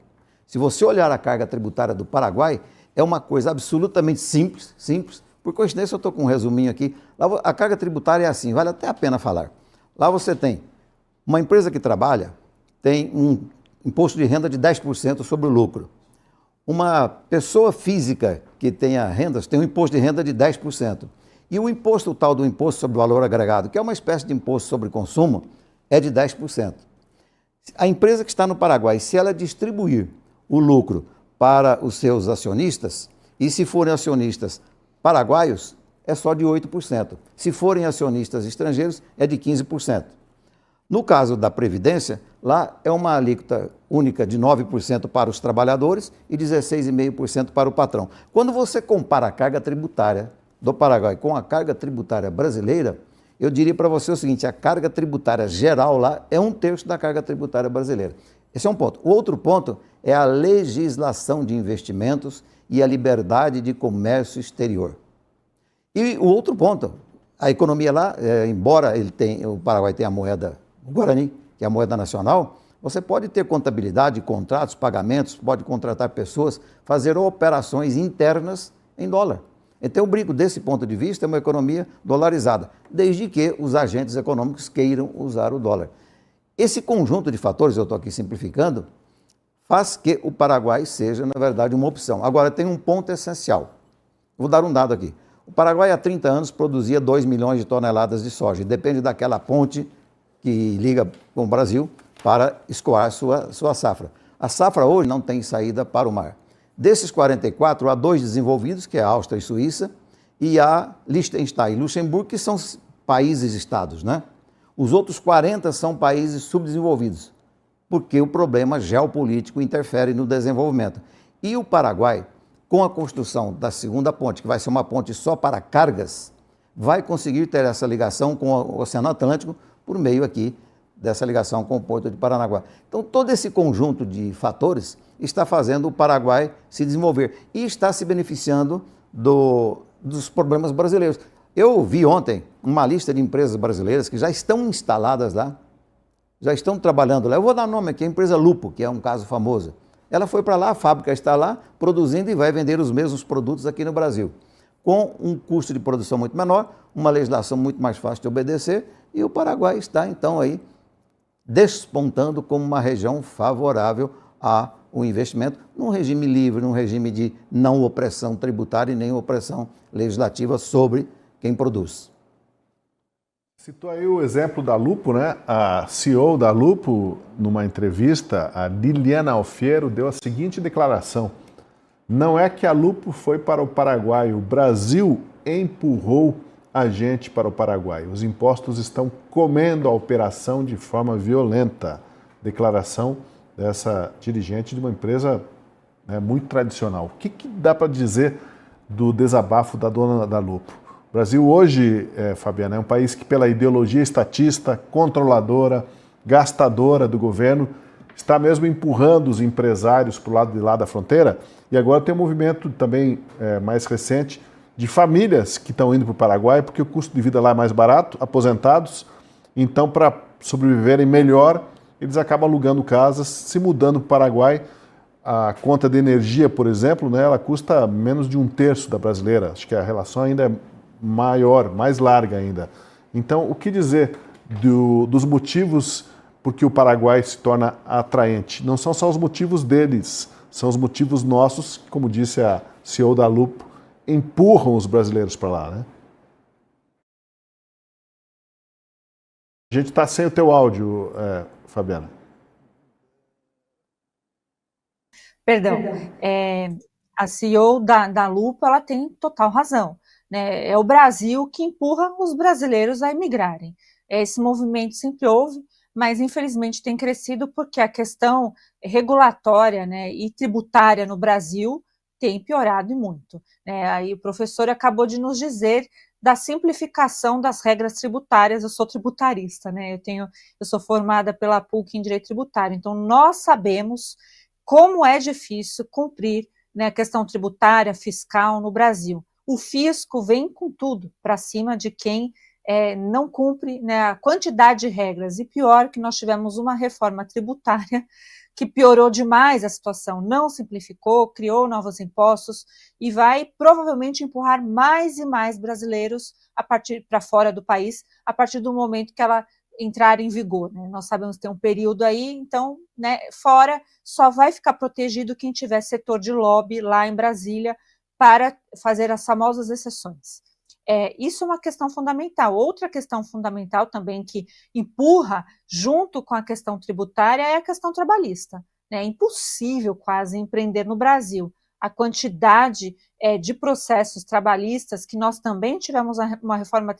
Se você olhar a carga tributária do Paraguai, é uma coisa absolutamente simples. Por coincidência, eu estou com um resuminho aqui. Lá, a carga tributária é assim, vale até a pena falar. Lá você tem uma empresa que trabalha, tem um imposto de renda de 10% sobre o lucro. Uma pessoa física que tenha rendas tem um imposto de renda de 10%. E o imposto, o tal do imposto sobre o valor agregado, que é uma espécie de imposto sobre consumo, é de 10%. A empresa que está no Paraguai, se ela distribuir o lucro para os seus acionistas, E se forem acionistas paraguaios, é só de 8%. Se forem acionistas estrangeiros, é de 15%. No caso da Previdência, lá é uma alíquota única de 9% para os trabalhadores e 16,5% para o patrão. Quando você compara a carga tributária do Paraguai com a carga tributária brasileira, eu diria para você o seguinte: a carga tributária geral lá é 1/3 da carga tributária brasileira. Esse é um ponto. O outro ponto é a legislação de investimentos e a liberdade de comércio exterior. E o outro ponto, a economia lá, embora o Paraguai tenha a moeda Guarani, que é a moeda nacional, você pode ter contabilidade, contratos, pagamentos, pode contratar pessoas, fazer operações internas em dólar. Então, eu brinco, desse ponto de vista, é uma economia dolarizada, desde que os agentes econômicos queiram usar o dólar. Esse conjunto de fatores, eu estou aqui simplificando, faz que o Paraguai seja, na verdade, uma opção. Agora, tem um ponto essencial. Vou dar um dado aqui. O Paraguai, há 30 anos, produzia 2 milhões de toneladas de soja. E depende daquela ponte que liga com o Brasil para escoar sua safra. A safra hoje não tem saída para o mar. Desses 44, há 2 desenvolvidos, que é a Áustria e Suíça, e há Liechtenstein e Luxemburgo, que são países-estados, né? Os outros 40 são países subdesenvolvidos, porque o problema geopolítico interfere no desenvolvimento. E o Paraguai, com a construção da segunda ponte, que vai ser uma ponte só para cargas, vai conseguir ter essa ligação com o Oceano Atlântico por meio aqui dessa ligação com o Porto de Paranaguá. Então, todo esse conjunto de fatores está fazendo o Paraguai se desenvolver e está se beneficiando dos problemas brasileiros. Eu vi ontem uma lista de empresas brasileiras que já estão instaladas lá, já estão trabalhando lá. Eu vou dar nome aqui, a empresa Lupo, que é um caso famoso. Ela foi para lá, a fábrica está lá, produzindo e vai vender os mesmos produtos aqui no Brasil, com um custo de produção muito menor, uma legislação muito mais fácil de obedecer, e o Paraguai está, então, aí despontando como uma região favorável ao investimento, num regime livre, num regime de não opressão tributária e nem opressão legislativa sobre quem produz. Citou aí o exemplo da Lupo, né? A CEO da Lupo, numa entrevista, a Liliana Alfiero, deu a seguinte declaração: não é que a Lupo foi para o Paraguai, o Brasil empurrou a gente para o Paraguai. Os impostos estão comendo a operação de forma violenta. Declaração dessa dirigente de uma empresa, né, muito tradicional. O que dá para dizer do desabafo da dona da Lupo? O Brasil hoje, Fabiana, é um país que, pela ideologia estatista, controladora, gastadora do governo, está mesmo empurrando os empresários para o lado de lá da fronteira. E agora tem um movimento também mais recente de famílias que estão indo para o Paraguai porque o custo de vida lá é mais barato, aposentados. Então, para sobreviverem melhor, eles acabam alugando casas, se mudando para o Paraguai. A conta de energia, por exemplo, né, ela custa menos de 1/3 da brasileira. Acho que a relação ainda é maior, mais larga ainda. Então, o que dizer dos motivos por que o Paraguai se torna atraente? Não são só os motivos deles, são os motivos nossos, que, como disse a CEO da Lupo, empurram os brasileiros para lá, né? A gente está sem o teu áudio, Fabiana. Perdão. A CEO da Lupo, ela tem total razão, né? É o Brasil que empurra os brasileiros a emigrarem. Esse movimento sempre houve, mas infelizmente tem crescido porque a questão regulatória, né, e tributária no Brasil tem piorado e muito, né? Aí o professor acabou de nos dizer da simplificação das regras tributárias. Eu sou tributarista, né? Eu sou formada pela PUC em Direito Tributário, então nós sabemos como é difícil cumprir, né, a questão tributária, fiscal no Brasil. O fisco vem com tudo para cima de quem não cumpre, né, a quantidade de regras. E pior que nós tivemos uma reforma tributária que piorou demais a situação, não simplificou, criou novos impostos e vai provavelmente empurrar mais e mais brasileiros para fora do país a partir do momento que ela entrar em vigor, né? Nós sabemos que tem um período aí, então, né, fora só vai ficar protegido quem tiver setor de lobby lá em Brasília para fazer as famosas exceções. Isso é uma questão fundamental. Outra questão fundamental também que empurra junto com a questão tributária é a questão trabalhista, né? É impossível quase empreender no Brasil. a quantidade de processos trabalhistas, que nós também tivemos uma reforma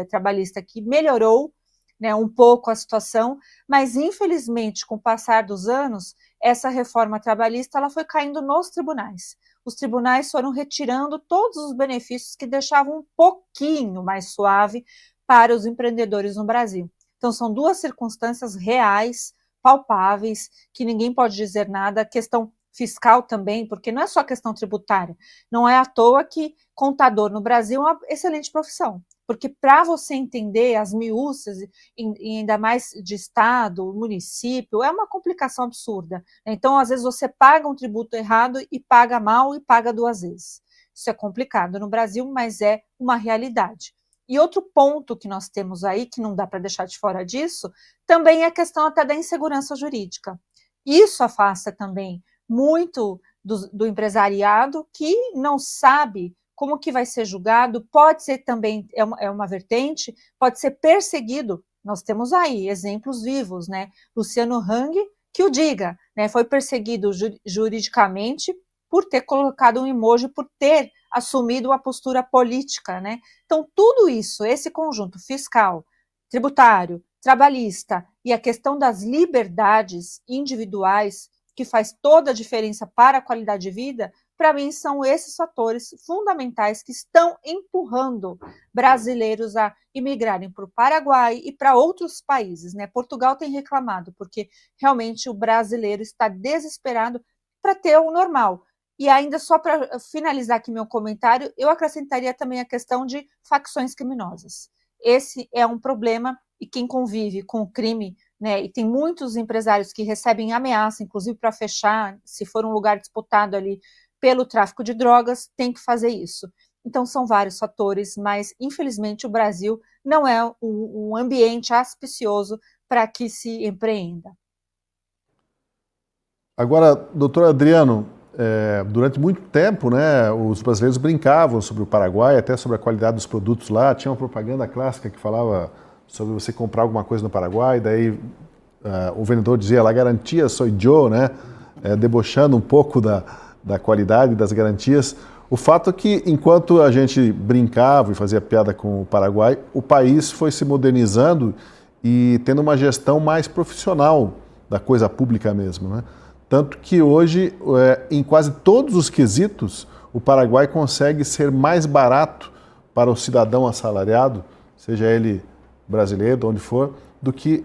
trabalhista que melhorou, né, um pouco a situação, mas infelizmente, com o passar dos anos, essa reforma trabalhista ela foi caindo nos tribunais. Os tribunais foram retirando todos os benefícios que deixavam um pouquinho mais suave para os empreendedores no Brasil. Então, são duas circunstâncias reais, palpáveis, que ninguém pode dizer nada. A questão fiscal também, porque não é só questão tributária. Não é à toa que contador no Brasil é uma excelente profissão. Porque para você entender as miúças, e ainda mais de estado, município, é uma complicação absurda. Então, às vezes, você paga um tributo errado e paga mal e paga duas vezes. Isso é complicado no Brasil, mas é uma realidade. E outro ponto que nós temos aí, que não dá para deixar de fora disso, também é a questão até da insegurança jurídica. Isso afasta também muito do empresariado que não sabe como que vai ser julgado, pode ser também, é uma vertente, pode ser perseguido. Nós temos aí exemplos vivos, né? Luciano Hang, que o diga, né? Foi perseguido juridicamente por ter colocado um emoji, por ter assumido uma postura política, né? Então, tudo isso, esse conjunto fiscal, tributário, trabalhista e a questão das liberdades individuais, que faz toda a diferença para a qualidade de vida, para mim, são esses fatores fundamentais que estão empurrando brasileiros a imigrarem para o Paraguai e para outros países, né? Portugal tem reclamado, porque realmente o brasileiro está desesperado para ter o normal. E ainda só para finalizar aqui meu comentário, eu acrescentaria também a questão de facções criminosas. Esse é um problema, e quem convive com o crime, né, e tem muitos empresários que recebem ameaça, inclusive para fechar, se for um lugar disputado ali, pelo tráfico de drogas, tem que fazer isso. Então, são vários fatores, mas, infelizmente, o Brasil não é um ambiente auspicioso para que se empreenda. Agora, doutor Adriano, durante muito tempo, né, os brasileiros brincavam sobre o Paraguai, até sobre a qualidade dos produtos lá. Tinha uma propaganda clássica que falava sobre você comprar alguma coisa no Paraguai, daí o vendedor dizia, la garantia soy yo, né, debochando um pouco da qualidade, das garantias. O fato é que, enquanto a gente brincava e fazia piada com o Paraguai, o país foi se modernizando e tendo uma gestão mais profissional da coisa pública mesmo, né? Tanto que hoje, em quase todos os quesitos, o Paraguai consegue ser mais barato para o cidadão assalariado, seja ele brasileiro, de onde for, do que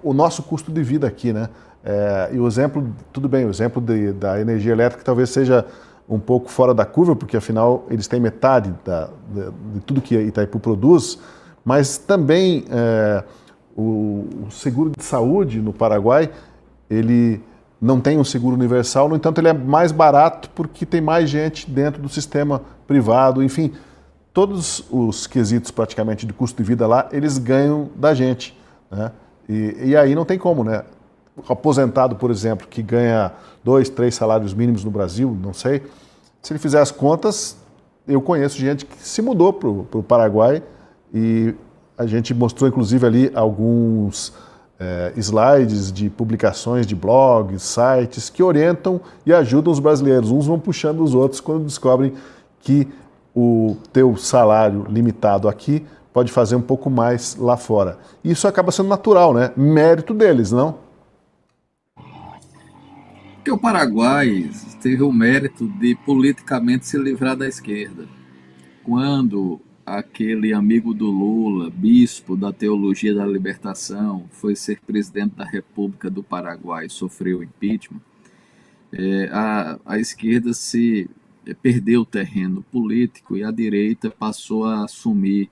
o nosso custo de vida aqui, né? E o exemplo, tudo bem, o exemplo da energia elétrica talvez seja um pouco fora da curva, porque afinal eles têm metade de tudo que Itaipu produz, mas também o seguro de saúde no Paraguai, ele não tem um seguro universal, no entanto ele é mais barato porque tem mais gente dentro do sistema privado, enfim, todos os quesitos praticamente de custo de vida lá, eles ganham da gente, né? E aí não tem como, né? O aposentado, por exemplo, que ganha 2, 3 salários mínimos no Brasil, não sei, se ele fizer as contas, eu conheço gente que se mudou para o Paraguai e a gente mostrou inclusive ali alguns slides de publicações de blogs, sites que orientam e ajudam os brasileiros. Uns vão puxando os outros quando descobrem que o teu salário limitado aqui pode fazer um pouco mais lá fora. Isso acaba sendo natural, né? Mérito deles, não? Porque o Paraguai teve o mérito de politicamente se livrar da esquerda. Quando aquele amigo do Lula, bispo da Teologia da Libertação, foi ser presidente da República do Paraguai e sofreu impeachment, a esquerda perdeu o terreno político e a direita passou a assumir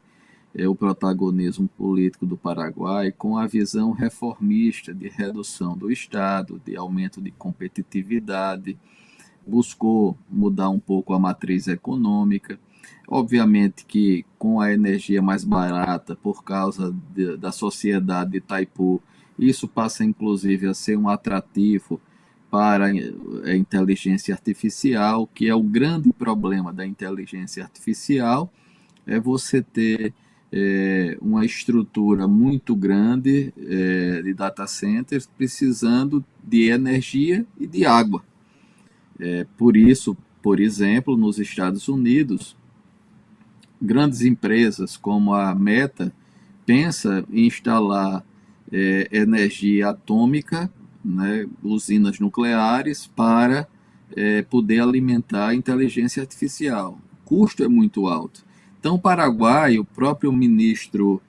o protagonismo político do Paraguai com a visão reformista de redução do Estado, de aumento de competitividade, buscou mudar um pouco a matriz econômica. Obviamente que com a energia mais barata por causa da sociedade de Itaipu, isso passa inclusive a ser um atrativo para a inteligência artificial, que é o grande problema da inteligência artificial, é você ter uma estrutura muito grande de data centers precisando de energia e de água. Por isso, por exemplo, nos Estados Unidos, grandes empresas como a Meta pensa em instalar energia atômica, né, usinas nucleares, para poder alimentar a inteligência artificial. O custo é muito alto. Então, o Paraguai, o próprio ministro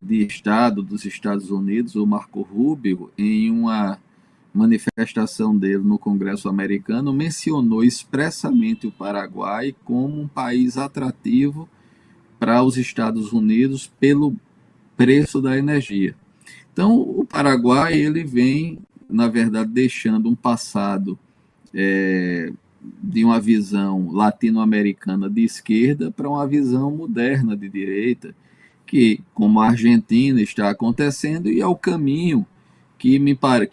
de Estado dos Estados Unidos, o Marco Rubio, em uma manifestação dele no Congresso americano, mencionou expressamente o Paraguai como um país atrativo para os Estados Unidos pelo preço da energia. Então, o Paraguai ele vem, na verdade, deixando um passado de uma visão latino-americana de esquerda para uma visão moderna de direita, que, como a Argentina, está acontecendo, e é o caminho que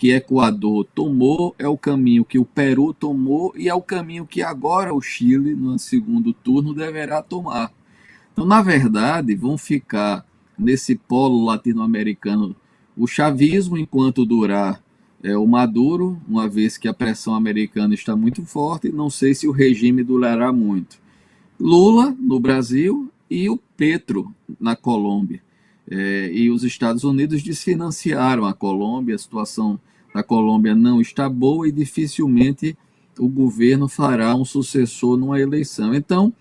Equador tomou, é o caminho que o Peru tomou, e é o caminho que agora o Chile, no segundo turno, deverá tomar. Então, na verdade, vão ficar nesse polo latino-americano o chavismo enquanto durar o Maduro, uma vez que a pressão americana está muito forte, não sei se o regime durará muito. Lula, no Brasil, e o Petro, na Colômbia. E os Estados Unidos desfinanciaram a Colômbia, a situação da Colômbia não está boa e dificilmente o governo fará um sucessor numa eleição. Então,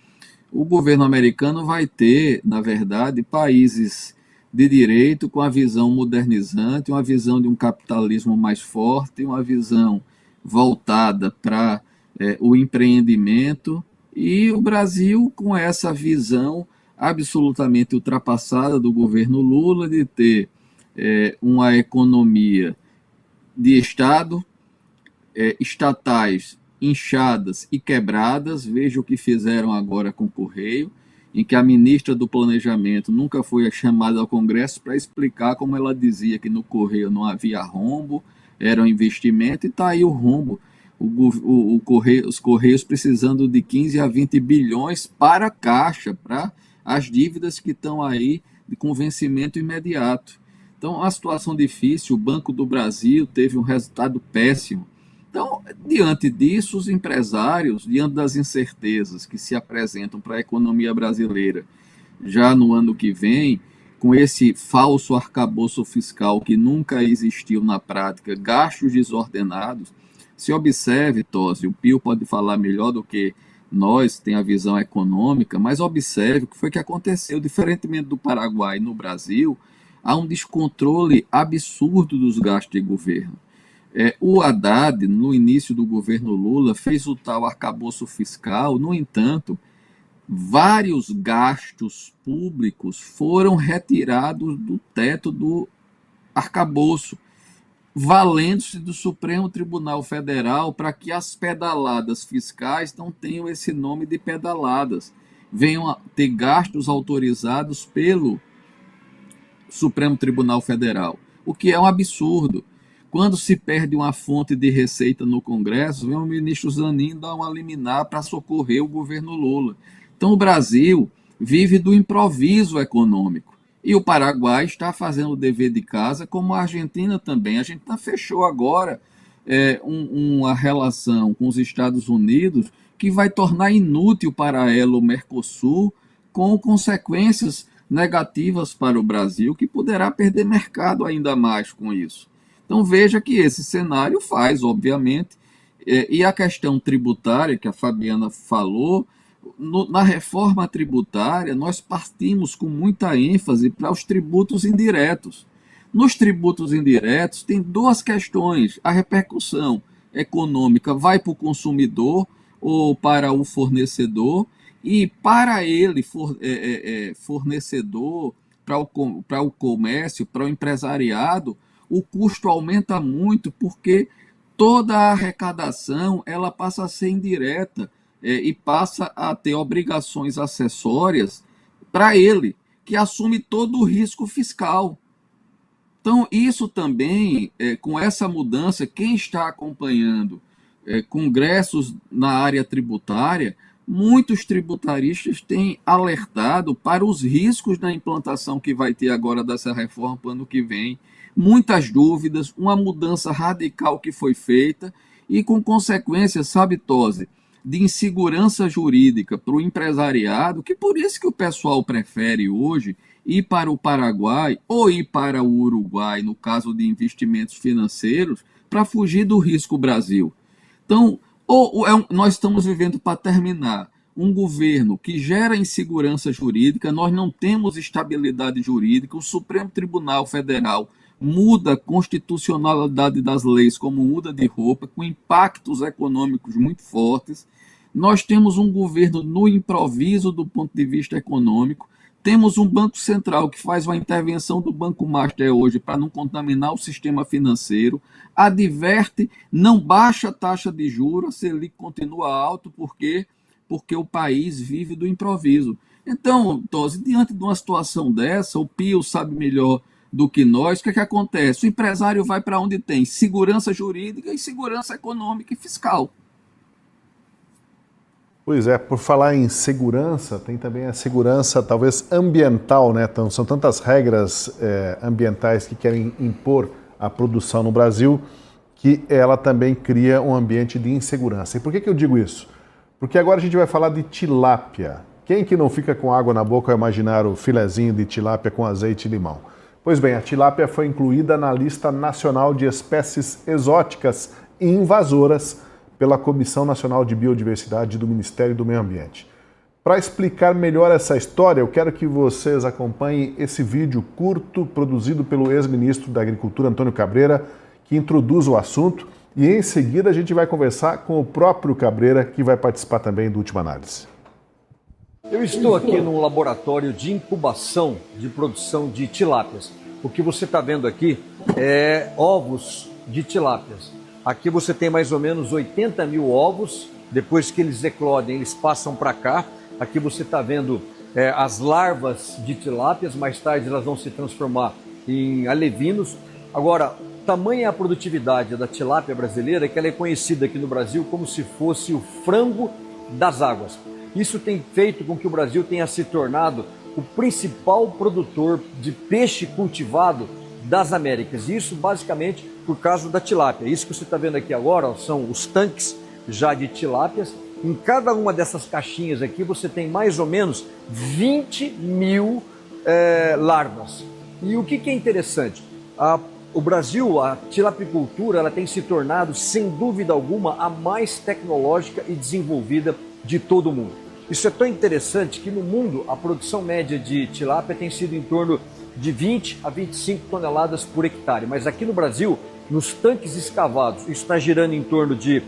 o governo americano vai ter, na verdade, países de direito com a visão modernizante, uma visão de um capitalismo mais forte, uma visão voltada para o empreendimento, e o Brasil com essa visão absolutamente ultrapassada do governo Lula de ter uma economia de Estado, estatais inchadas e quebradas. Veja o que fizeram agora com o Correio, em que a ministra do Planejamento nunca foi chamada ao Congresso para explicar como ela dizia que no Correio não havia rombo, era um investimento, e está aí o rombo. Os Correios precisando de 15 a 20 bilhões para a Caixa, para as dívidas que estão aí com vencimento imediato. Então, uma situação difícil. O Banco do Brasil teve um resultado péssimo. Então, diante disso, os empresários, diante das incertezas que se apresentam para a economia brasileira já no ano que vem, com esse falso arcabouço fiscal que nunca existiu na prática, gastos desordenados, se observe, Tosi, o Pio pode falar melhor do que nós, tem a visão econômica, mas observe o que foi que aconteceu. Diferentemente do Paraguai, no Brasil, há um descontrole absurdo dos gastos de governo. O Haddad, no início do governo Lula, fez o tal arcabouço fiscal. No entanto, vários gastos públicos foram retirados do teto do arcabouço, valendo-se do Supremo Tribunal Federal para que as pedaladas fiscais não tenham esse nome de pedaladas, venham a ter gastos autorizados pelo Supremo Tribunal Federal, o que é um absurdo. Quando se perde uma fonte de receita no Congresso, vem o ministro Zanin dar uma liminar para socorrer o governo Lula. Então o Brasil vive do improviso econômico. E o Paraguai está fazendo o dever de casa, como a Argentina também. A Argentina fechou agora uma relação com os Estados Unidos que vai tornar inútil para ela o Mercosul, com consequências negativas para o Brasil, que poderá perder mercado ainda mais com isso. Então veja que esse cenário faz, obviamente, e a questão tributária que a Fabiana falou, na reforma tributária nós partimos com muita ênfase para os tributos indiretos. Nos tributos indiretos tem duas questões: a repercussão econômica vai para o consumidor ou para o fornecedor, e para ele, fornecedor, para o comércio, para o empresariado, o custo aumenta muito, porque toda a arrecadação ela passa a ser indireta e passa a ter obrigações acessórias para ele, que assume todo o risco fiscal. Então, isso também, com essa mudança, quem está acompanhando congressos na área tributária, muitos tributaristas têm alertado para os riscos da implantação que vai ter agora dessa reforma para o ano que vem. Muitas dúvidas, uma mudança radical que foi feita, e com consequências, sabe, Tosi, de insegurança jurídica para o empresariado, que por isso que o pessoal prefere hoje ir para o Paraguai ou ir para o Uruguai, no caso de investimentos financeiros, para fugir do risco Brasil. Então, nós estamos vivendo, para terminar, um governo que gera insegurança jurídica, nós não temos estabilidade jurídica, o Supremo Tribunal Federal muda a constitucionalidade das leis como muda de roupa, com impactos econômicos muito fortes. Nós temos um governo no improviso do ponto de vista econômico, temos um Banco Central que faz uma intervenção do Banco Master hoje para não contaminar o sistema financeiro, adverte, não baixa a taxa de juros, a Selic continua alto, porque o país vive do improviso. Então, Tosi, diante de uma situação dessa, o Pio sabe melhor do que nós, o que acontece? O empresário vai para onde tem segurança jurídica e segurança econômica e fiscal. Pois é, por falar em segurança, tem também a segurança talvez ambiental, né? Então, são tantas regras ambientais que querem impor a produção no Brasil que ela também cria um ambiente de insegurança. E por que eu digo isso? Porque agora a gente vai falar de tilápia. Quem que não fica com água na boca ao imaginar o filezinho de tilápia com azeite e limão? Pois bem, a tilápia foi incluída na lista nacional de espécies exóticas e invasoras pela Comissão Nacional de Biodiversidade do Ministério do Meio Ambiente. Para explicar melhor essa história, eu quero que vocês acompanhem esse vídeo curto produzido pelo ex-ministro da Agricultura, Antônio Cabreira, que introduz o assunto, e em seguida a gente vai conversar com o próprio Cabreira, que vai participar também do Última Análise. Eu estou aqui num laboratório de incubação de produção de tilápias. O que você está vendo aqui é ovos de tilápias. Aqui você tem mais ou menos 80 mil ovos. Depois que eles eclodem, eles passam para cá. Aqui você está vendo as larvas de tilápias. Mais tarde elas vão se transformar em alevinos. Agora, tamanha a produtividade da tilápia brasileira que ela é conhecida aqui no Brasil como se fosse o frango das águas. Isso tem feito com que o Brasil tenha se tornado o principal produtor de peixe cultivado das Américas. E isso basicamente por causa da tilápia. Isso que você está vendo aqui agora, ó, são os tanques já de tilápias. Em cada uma dessas caixinhas aqui você tem mais ou menos 20 mil larvas. E o que é interessante? O Brasil, a tilapicultura, ela tem se tornado, sem dúvida alguma, a mais tecnológica e desenvolvida de todo o mundo. Isso é tão interessante que no mundo a produção média de tilápia tem sido em torno de 20 a 25 toneladas por hectare. Mas aqui no Brasil, nos tanques escavados, isso está girando em torno de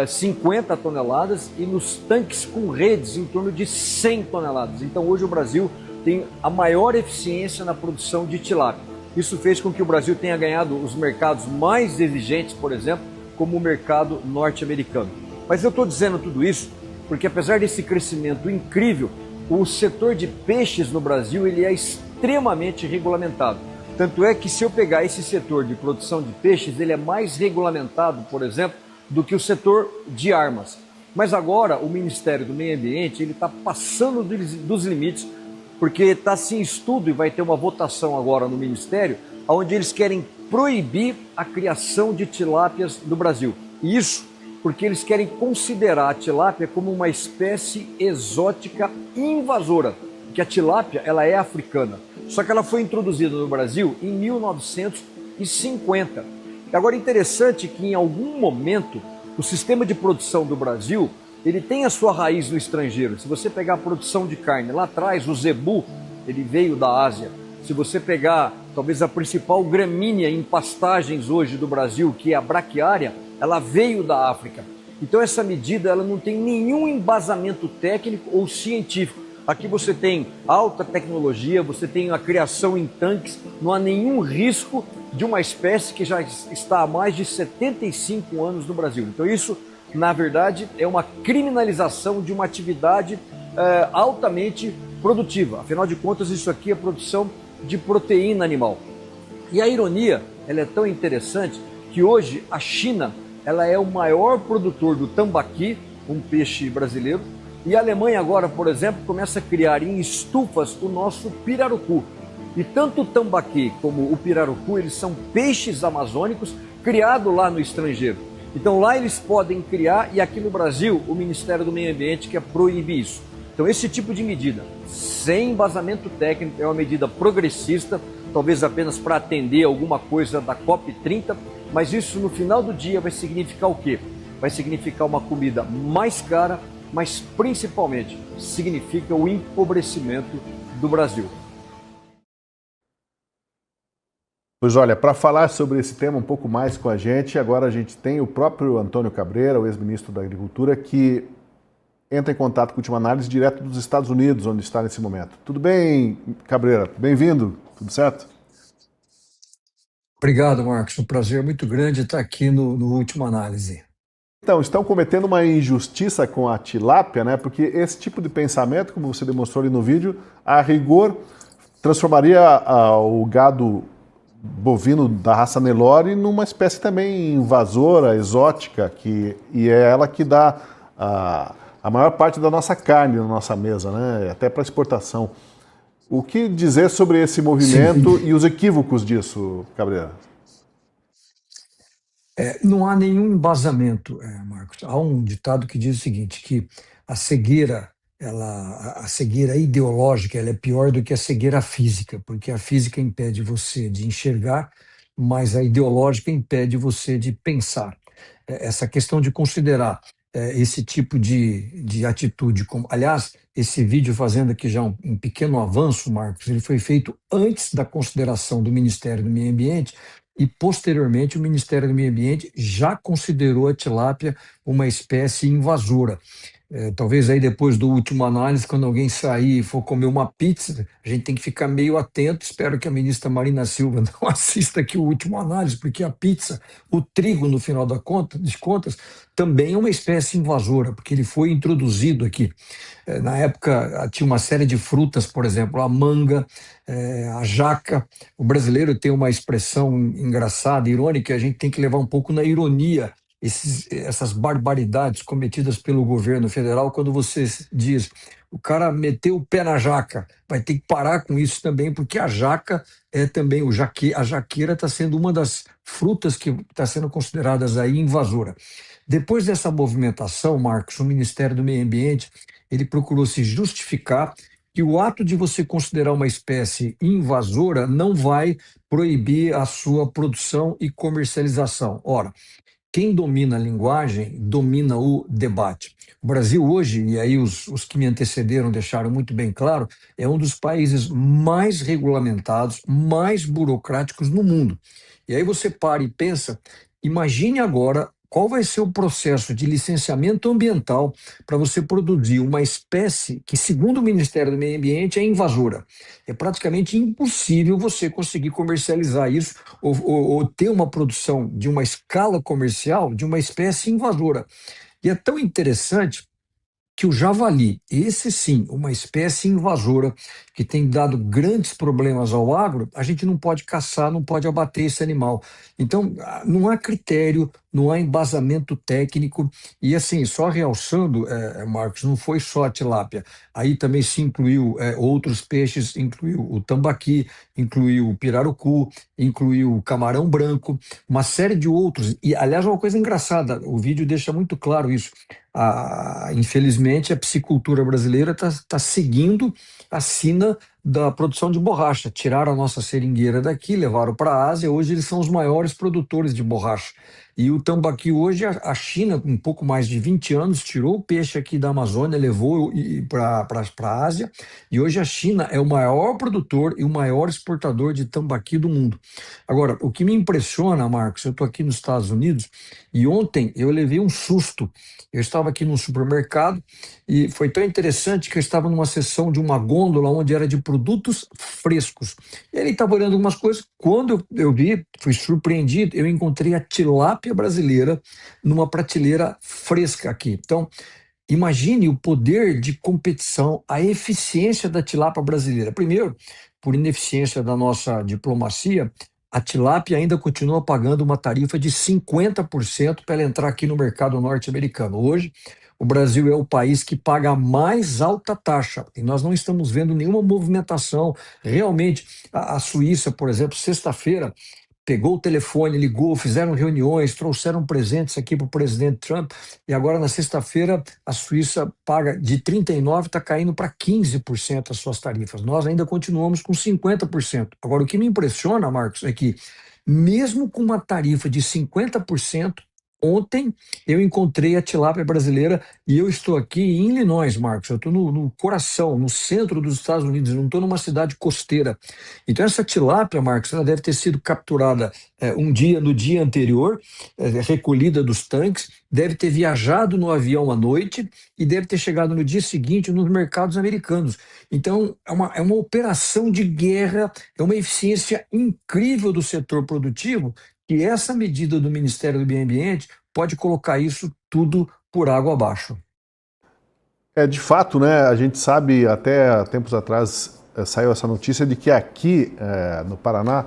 50 toneladas e nos tanques com redes em torno de 100 toneladas. Então hoje o Brasil tem a maior eficiência na produção de tilápia. Isso fez com que o Brasil tenha ganhado os mercados mais exigentes, por exemplo, como o mercado norte-americano. Mas eu estou dizendo tudo isso porque, apesar desse crescimento incrível, o setor de peixes no Brasil ele é extremamente regulamentado. Tanto é que, se eu pegar esse setor de produção de peixes, ele é mais regulamentado, por exemplo, do que o setor de armas. Mas agora o Ministério do Meio Ambiente está passando dos limites, porque está assim em estudo e vai ter uma votação agora no Ministério, onde eles querem proibir a criação de tilápias no Brasil. E isso porque eles querem considerar a tilápia como uma espécie exótica invasora, que a tilápia ela é africana, só que ela foi introduzida no Brasil em 1950. Agora, interessante que em algum momento o sistema de produção do Brasil ele tem a sua raiz no estrangeiro. Se você pegar a produção de carne, lá atrás o zebu ele veio da Ásia. Se você pegar talvez a principal gramínea em pastagens hoje do Brasil, que é a braquiária, ela veio da África. Então essa medida ela não tem nenhum embasamento técnico ou científico. Aqui você tem alta tecnologia, você tem a criação em tanques, não há nenhum risco de uma espécie que já está há mais de 75 anos no Brasil. Então isso, na verdade, é uma criminalização de uma atividade altamente produtiva. Afinal de contas, isso aqui é produção de proteína animal. E a ironia, ela é tão interessante que hoje a China ela é o maior produtor do tambaqui, um peixe brasileiro, e a Alemanha agora, por exemplo, começa a criar em estufas o nosso pirarucu. E tanto o tambaqui como o pirarucu, eles são peixes amazônicos criados lá no estrangeiro. Então lá eles podem criar e aqui no Brasil o Ministério do Meio Ambiente quer proibir isso. Então esse tipo de medida, sem embasamento técnico, é uma medida progressista, talvez apenas para atender alguma coisa da COP30, mas isso no final do dia vai significar o quê? Vai significar uma comida mais cara, mas principalmente significa o empobrecimento do Brasil. Pois olha, para falar sobre esse tema um pouco mais com a gente, agora a gente tem o próprio Antônio Cabreira, o ex-ministro da Agricultura, que entra em contato com a Última Análise direto dos Estados Unidos, onde está nesse momento. Tudo bem, Cabreira? Bem-vindo, tudo certo? Obrigado, Marcos. Um prazer muito grande estar aqui no Última Análise. Então, estão cometendo uma injustiça com a tilápia, né? Porque esse tipo de pensamento, como você demonstrou ali no vídeo, a rigor transformaria o gado bovino da raça Nelore numa espécie também invasora, exótica, e é ela que dá a maior parte da nossa carne na nossa mesa, né? Até para exportação. O que dizer sobre esse movimento e os equívocos disso, Cabreira? Não há nenhum embasamento, Marcos. Há um ditado que diz o seguinte, que a cegueira ideológica, ela é pior do que a cegueira física, porque a física impede você de enxergar, mas a ideológica impede você de pensar. Essa questão de considerar esse tipo de atitude, aliás, esse vídeo fazendo aqui já um pequeno avanço, Marcos, ele foi feito antes da consideração do Ministério do Meio Ambiente e, posteriormente, o Ministério do Meio Ambiente já considerou a tilápia uma espécie invasora. Talvez aí depois do Última Análise, quando alguém sair e for comer uma pizza, a gente tem que ficar meio atento. Espero que a ministra Marina Silva não assista aqui o Última Análise, porque a pizza, o trigo, no final das contas, também é uma espécie invasora, porque ele foi introduzido aqui. Na época tinha uma série de frutas, por exemplo, a manga, a jaca. O brasileiro tem uma expressão engraçada, irônica, a gente tem que levar um pouco na ironia essas barbaridades cometidas pelo governo federal, quando você diz o cara meteu o pé na jaca, vai ter que parar com isso também, porque a jaca é também, a jaqueira está sendo uma das frutas que está sendo consideradas aí invasora. Depois dessa movimentação, Marcos, o Ministério do Meio Ambiente, ele procurou se justificar que o ato de você considerar uma espécie invasora não vai proibir a sua produção e comercialização. Ora, quem domina a linguagem, domina o debate. O Brasil hoje, e aí os que me antecederam deixaram muito bem claro, é um dos países mais regulamentados, mais burocráticos no mundo. E aí você para e pensa, imagine agora qual vai ser o processo de licenciamento ambiental para você produzir uma espécie que, segundo o Ministério do Meio Ambiente, é invasora. É praticamente impossível você conseguir comercializar isso ou ter uma produção de uma escala comercial de uma espécie invasora. E é tão interessante que o javali, esse sim, uma espécie invasora que tem dado grandes problemas ao agro, a gente não pode caçar, não pode abater esse animal. Então, não há critério, não há embasamento técnico. E assim, só realçando, Marcos, não foi só a tilápia. Aí também se incluiu outros peixes, incluiu o tambaqui, incluiu o pirarucu, incluiu o camarão branco, uma série de outros. E, aliás, uma coisa engraçada, o vídeo deixa muito claro isso. Infelizmente, a piscicultura brasileira está seguindo a sina da produção de borracha. Tiraram a nossa seringueira daqui, levaram para a Ásia, hoje eles são os maiores produtores de borracha. E o tambaqui hoje, a China, com um pouco mais de 20 anos, tirou o peixe aqui da Amazônia, levou para a Ásia, e hoje a China é o maior produtor e o maior exportador de tambaqui do mundo. Agora, o que me impressiona, Marcos, eu estou aqui nos Estados Unidos, e ontem eu levei um susto. Eu estava aqui num supermercado e foi tão interessante que eu estava numa seção de uma gôndola onde era de produtos frescos. E ele estava olhando algumas coisas. Quando eu vi, fui surpreendido, eu encontrei a tilápia brasileira numa prateleira fresca aqui. Então, imagine o poder de competição, a eficiência da tilápia brasileira. Primeiro, por ineficiência da nossa diplomacia, a tilápia ainda continua pagando uma tarifa de 50% para ela entrar aqui no mercado norte-americano. Hoje, o Brasil é o país que paga a mais alta taxa e nós não estamos vendo nenhuma movimentação. Realmente, a Suíça, por exemplo, sexta-feira, pegou o telefone, ligou, fizeram reuniões, trouxeram presentes aqui para o presidente Trump, e agora na sexta-feira a Suíça paga de 39%, está caindo para 15% as suas tarifas. Nós ainda continuamos com 50%. Agora, o que me impressiona, Marcos, é que mesmo com uma tarifa de 50%, ontem eu encontrei a tilápia brasileira e eu estou aqui em Illinois, Marcos. Eu estou no coração, no centro dos Estados Unidos, não estou numa cidade costeira. Então essa tilápia, Marcos, ela deve ter sido capturada no dia anterior, recolhida dos tanques, deve ter viajado no avião à noite e deve ter chegado no dia seguinte nos mercados americanos. Então é uma operação de guerra, é uma eficiência incrível do setor produtivo, que essa medida do Ministério do Meio Ambiente pode colocar isso tudo por água abaixo. De fato, né, a gente sabe, até tempos atrás saiu essa notícia de que aqui no Paraná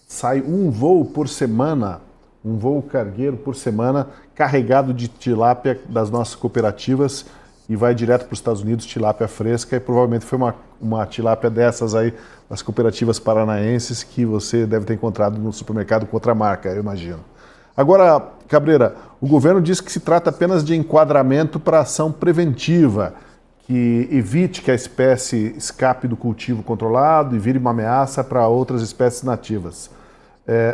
sai um voo por semana, um voo cargueiro por semana, carregado de tilápia das nossas cooperativas e vai direto para os Estados Unidos, tilápia fresca, e provavelmente foi uma tilápia dessas aí, das cooperativas paranaenses, que você deve ter encontrado no supermercado com outra marca, eu imagino. Agora, Cabreira, o governo diz que se trata apenas de enquadramento para ação preventiva, que evite que a espécie escape do cultivo controlado e vire uma ameaça para outras espécies nativas.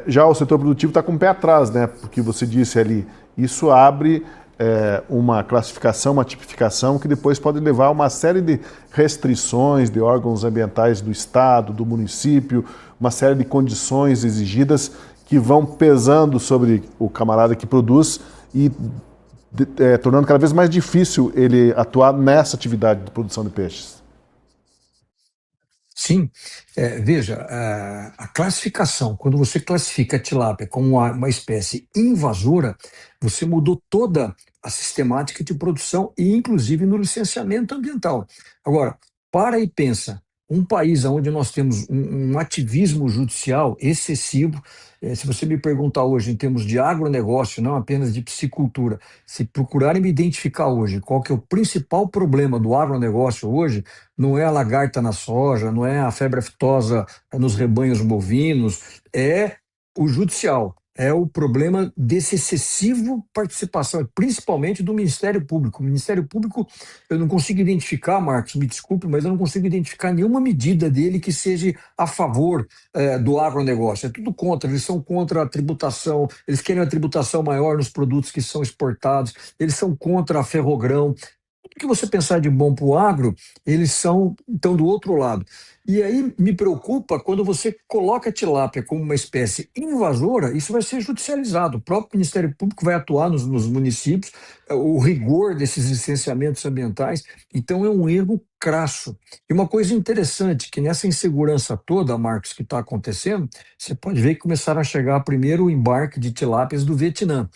Já o setor produtivo está com o pé atrás, né? Porque você disse ali, isso abre uma classificação, uma tipificação que depois pode levar a uma série de restrições de órgãos ambientais do Estado, do município, uma série de condições exigidas que vão pesando sobre o camarada que produz e tornando cada vez mais difícil ele atuar nessa atividade de produção de peixes. Sim, veja, a classificação, quando você classifica a tilápia como uma espécie invasora, você mudou toda a sistemática de produção e inclusive no licenciamento ambiental. Agora, para e pensa, um país onde nós temos um ativismo judicial excessivo, se você me perguntar hoje em termos de agronegócio, não apenas de piscicultura, se procurarem me identificar hoje qual que é o principal problema do agronegócio hoje, não é a lagarta na soja, não é a febre aftosa nos rebanhos bovinos, é o judicial. É o problema desse excessivo participação, principalmente do Ministério Público. O Ministério Público, eu não consigo identificar, Marcos, me desculpe, mas eu não consigo identificar nenhuma medida dele que seja a favor do agronegócio. É tudo contra, eles são contra a tributação, eles querem uma tributação maior nos produtos que são exportados, eles são contra a ferrogrão. Tudo que você pensar de bom para o agro, eles estão do outro lado. E aí me preocupa quando você coloca a tilápia como uma espécie invasora, isso vai ser judicializado. O próprio Ministério Público vai atuar nos municípios, o rigor desses licenciamentos ambientais. Então é um erro crasso. E uma coisa interessante, que nessa insegurança toda, Marcos, que está acontecendo, você pode ver que começaram a chegar primeiro o embarque de tilápias do Vietnã.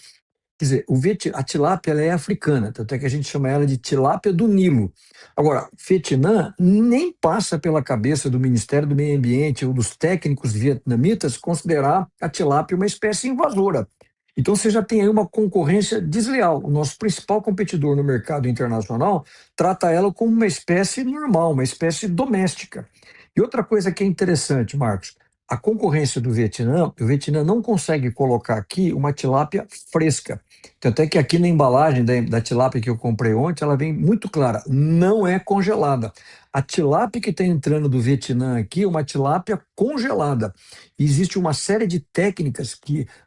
Quer dizer, a tilápia ela é africana, tanto é que a gente chama ela de tilápia do Nilo. Agora, Vietnã nem passa pela cabeça do Ministério do Meio Ambiente ou dos técnicos vietnamitas considerar a tilápia uma espécie invasora. Então você já tem aí uma concorrência desleal. O nosso principal competidor no mercado internacional trata ela como uma espécie normal, uma espécie doméstica. E outra coisa que é interessante, Marcos, a concorrência do Vietnã, o Vietnã não consegue colocar aqui uma tilápia fresca. Tanto é que aqui na embalagem da tilápia que eu comprei ontem, ela vem muito clara, não é congelada. A tilápia que está entrando do Vietnã aqui é uma tilápia congelada. E existe uma série de técnicas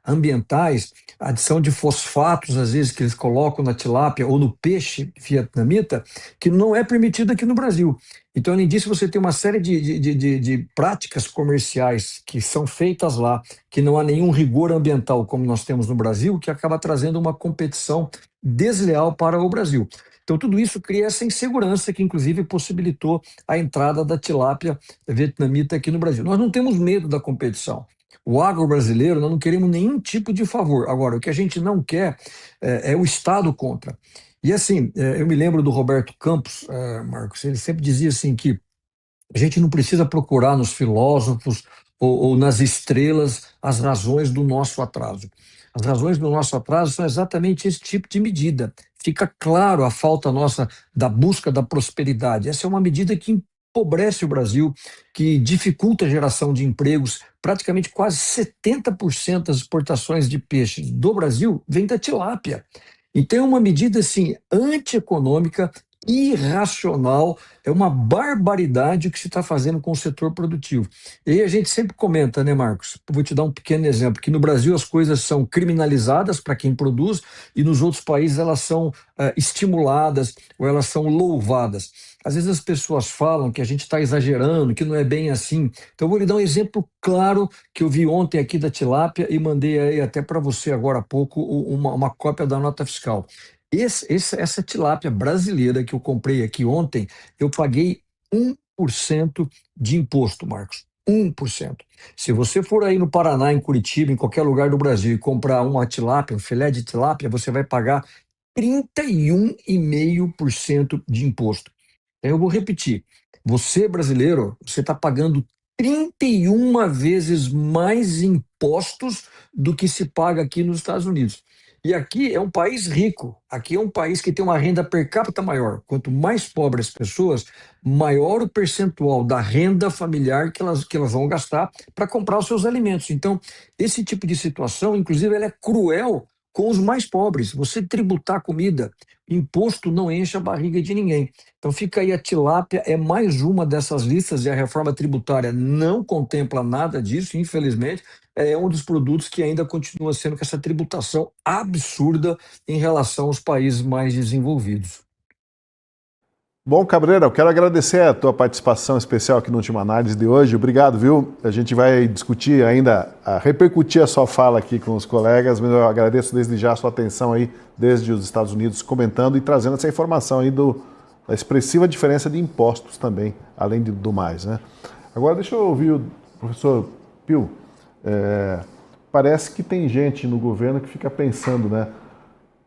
ambientais, adição de fosfatos, às vezes, que eles colocam na tilápia ou no peixe vietnamita, que não é permitido aqui no Brasil. Então, além disso, você tem uma série de práticas comerciais que são feitas lá, que não há nenhum rigor ambiental como nós temos no Brasil, que acaba trazendo uma competição desleal para o Brasil. Então, tudo isso cria essa insegurança que, inclusive, possibilitou a entrada da tilápia vietnamita aqui no Brasil. Nós não temos medo da competição. O agro brasileiro, nós não queremos nenhum tipo de favor. Agora, o que a gente não quer é o Estado contra. E assim, eu me lembro do Roberto Campos, Marcos, ele sempre dizia assim que a gente não precisa procurar nos filósofos ou nas estrelas as razões do nosso atraso. As razões do nosso atraso são exatamente esse tipo de medida. Fica claro a falta nossa da busca da prosperidade. Essa é uma medida que empobrece o Brasil, que dificulta a geração de empregos. Praticamente quase 70% das exportações de peixes do Brasil vem da tilápia. Então é uma medida assim antieconômica, irracional, é uma barbaridade o que se está fazendo com o setor produtivo. E aí a gente sempre comenta, né, Marcos? Vou te dar um pequeno exemplo, que no Brasil as coisas são criminalizadas para quem produz e nos outros países elas são estimuladas ou elas são louvadas. Às vezes as pessoas falam que a gente está exagerando, que não é bem assim. Então eu vou lhe dar um exemplo claro que eu vi ontem aqui da tilápia e mandei aí até para você agora há pouco uma cópia da nota fiscal. Essa tilápia brasileira que eu comprei aqui ontem, eu paguei 1% de imposto, Marcos. 1%. Se você for aí no Paraná, em Curitiba, em qualquer lugar do Brasil e comprar uma tilápia, um filé de tilápia, você vai pagar 31,5% de imposto. Eu vou repetir. Você, brasileiro, você está pagando 31 vezes mais impostos do que se paga aqui nos Estados Unidos. E aqui é um país rico, aqui é um país que tem uma renda per capita maior. Quanto mais pobres as pessoas, maior o percentual da renda familiar que elas vão gastar para comprar os seus alimentos. Então, esse tipo de situação, inclusive, ela é cruel com os mais pobres. Você tributar comida, imposto não enche a barriga de ninguém. Então fica aí a tilápia, é mais uma dessas listas e a reforma tributária não contempla nada disso, infelizmente. É um dos produtos que ainda continua sendo com essa tributação absurda em relação aos países mais desenvolvidos. Bom, Cabreira, eu quero agradecer a tua participação especial aqui no Última Análise de hoje. Obrigado, viu? A gente vai discutir ainda, repercutir a sua fala aqui com os colegas, mas eu agradeço desde já a sua atenção aí, desde os Estados Unidos, comentando e trazendo essa informação aí da expressiva diferença de impostos também, além do mais, né? Agora deixa eu ouvir o professor Pio. Parece que tem gente no governo que fica pensando, né?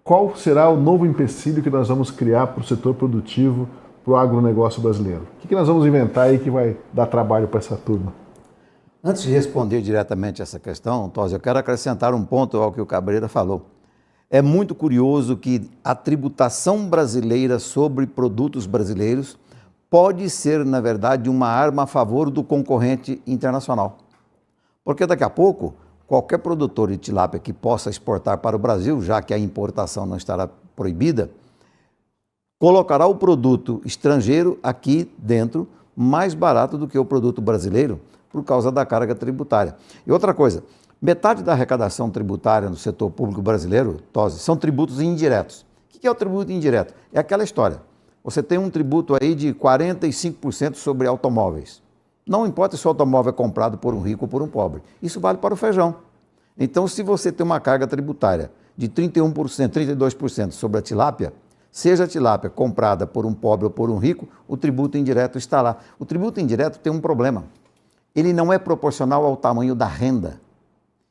Qual será o novo empecilho que nós vamos criar para o setor produtivo, para o agronegócio brasileiro? O que nós vamos inventar aí que vai dar trabalho para essa turma? Antes de responder diretamente essa questão, Tosi, eu quero acrescentar um ponto ao que o Cabreira falou. É muito curioso que a tributação brasileira sobre produtos brasileiros pode ser, na verdade, uma arma a favor do concorrente internacional. Porque daqui a pouco, qualquer produtor de tilápia que possa exportar para o Brasil, já que a importação não estará proibida, colocará o produto estrangeiro aqui dentro mais barato do que o produto brasileiro por causa da carga tributária. E outra coisa, metade da arrecadação tributária no setor público brasileiro, Tosi, são tributos indiretos. O que é o tributo indireto? É aquela história. Você tem um tributo aí de 45% sobre automóveis. Não importa se o automóvel é comprado por um rico ou por um pobre. Isso vale para o feijão. Então, se você tem uma carga tributária de 31%, 32% sobre a tilápia, seja a tilápia comprada por um pobre ou por um rico, o tributo indireto está lá. O tributo indireto tem um problema. Ele não é proporcional ao tamanho da renda.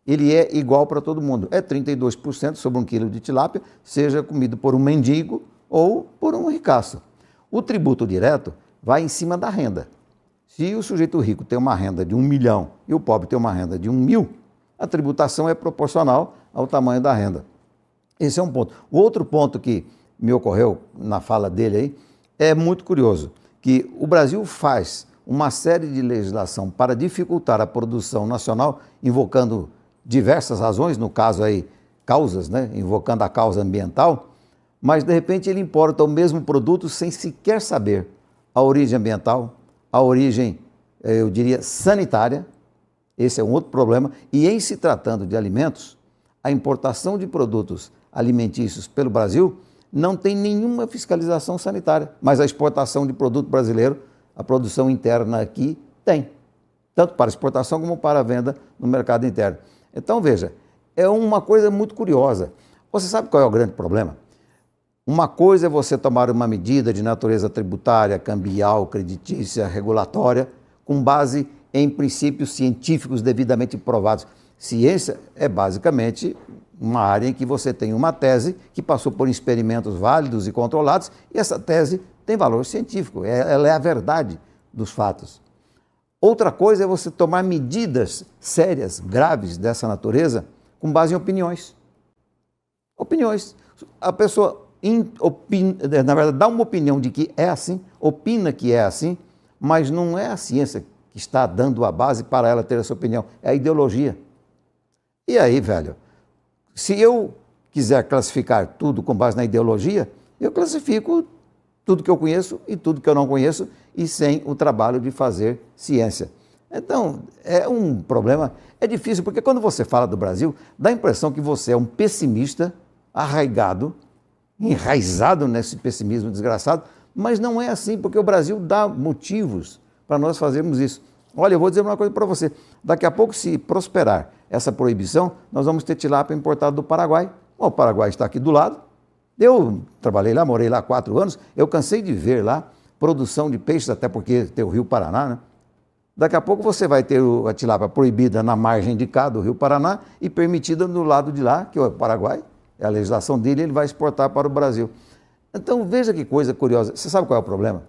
Ele é igual para todo mundo. É 32% sobre 1 quilo de tilápia, seja comido por um mendigo ou por um ricaço. O tributo direto vai em cima da renda. Se o sujeito rico tem uma renda de 1 milhão e o pobre tem uma renda de 1 mil, a tributação é proporcional ao tamanho da renda. Esse é um ponto. O outro ponto que me ocorreu na fala dele aí é muito curioso, que o Brasil faz uma série de legislação para dificultar a produção nacional, invocando diversas razões, no caso aí, causas, né? Invocando a causa ambiental, mas de repente ele importa o mesmo produto sem sequer saber a origem ambiental, a origem, eu diria, sanitária. Esse é um outro problema. E em se tratando de alimentos, a importação de produtos alimentícios pelo Brasil não tem nenhuma fiscalização sanitária, mas a exportação de produto brasileiro, a produção interna aqui tem, tanto para exportação como para venda no mercado interno. Então, veja, é uma coisa muito curiosa. Você sabe qual é o grande problema? Uma coisa é você tomar uma medida de natureza tributária, cambial, creditícia, regulatória, com base em princípios científicos devidamente provados. Ciência é basicamente uma área em que você tem uma tese que passou por experimentos válidos e controlados, e essa tese tem valor científico, ela é a verdade dos fatos. Outra coisa é você tomar medidas sérias, graves dessa natureza, com base em opiniões. Opiniões. A pessoa, na verdade, dá uma opinião de que é assim, opina que é assim, Mas não é a ciência que está dando a base para ela ter essa opinião, é a ideologia. E aí, velho, se eu quiser classificar tudo com base na ideologia, eu classifico tudo que eu conheço e tudo que eu não conheço e sem o trabalho de fazer ciência. Então, é um problema, é difícil, porque quando você fala do Brasil, dá a impressão que você é um pessimista arraigado, enraizado nesse pessimismo desgraçado, mas não é assim, porque o Brasil dá motivos para nós fazermos isso. Olha, eu vou dizer uma coisa para você, daqui a pouco, se prosperar essa proibição, nós vamos ter tilápia importada do Paraguai. Bom, o Paraguai está aqui do lado, eu trabalhei lá, morei lá 4 anos, eu cansei de ver lá produção de peixes, até porque tem o Rio Paraná, né? Daqui a pouco você vai ter a tilápia proibida na margem de cá do Rio Paraná e permitida no lado de lá, que é o Paraguai, é a legislação dele, ele vai exportar para o Brasil. Então veja que coisa curiosa, você sabe qual é o problema?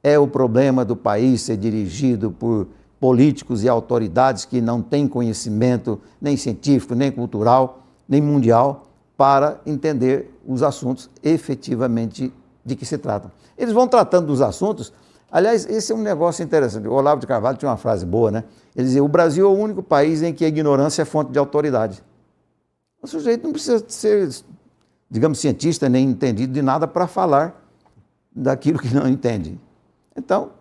É o problema do país ser dirigido por políticos e autoridades que não têm conhecimento nem científico, nem cultural, nem mundial, para entender os assuntos efetivamente de que se tratam. Eles vão tratando dos assuntos. Aliás, esse é um negócio interessante. O Olavo de Carvalho tinha uma frase boa, né? Ele dizia, o Brasil é o único país em que a ignorância é fonte de autoridade. O sujeito não precisa ser, digamos, cientista nem entendido de nada para falar daquilo que não entende. Então,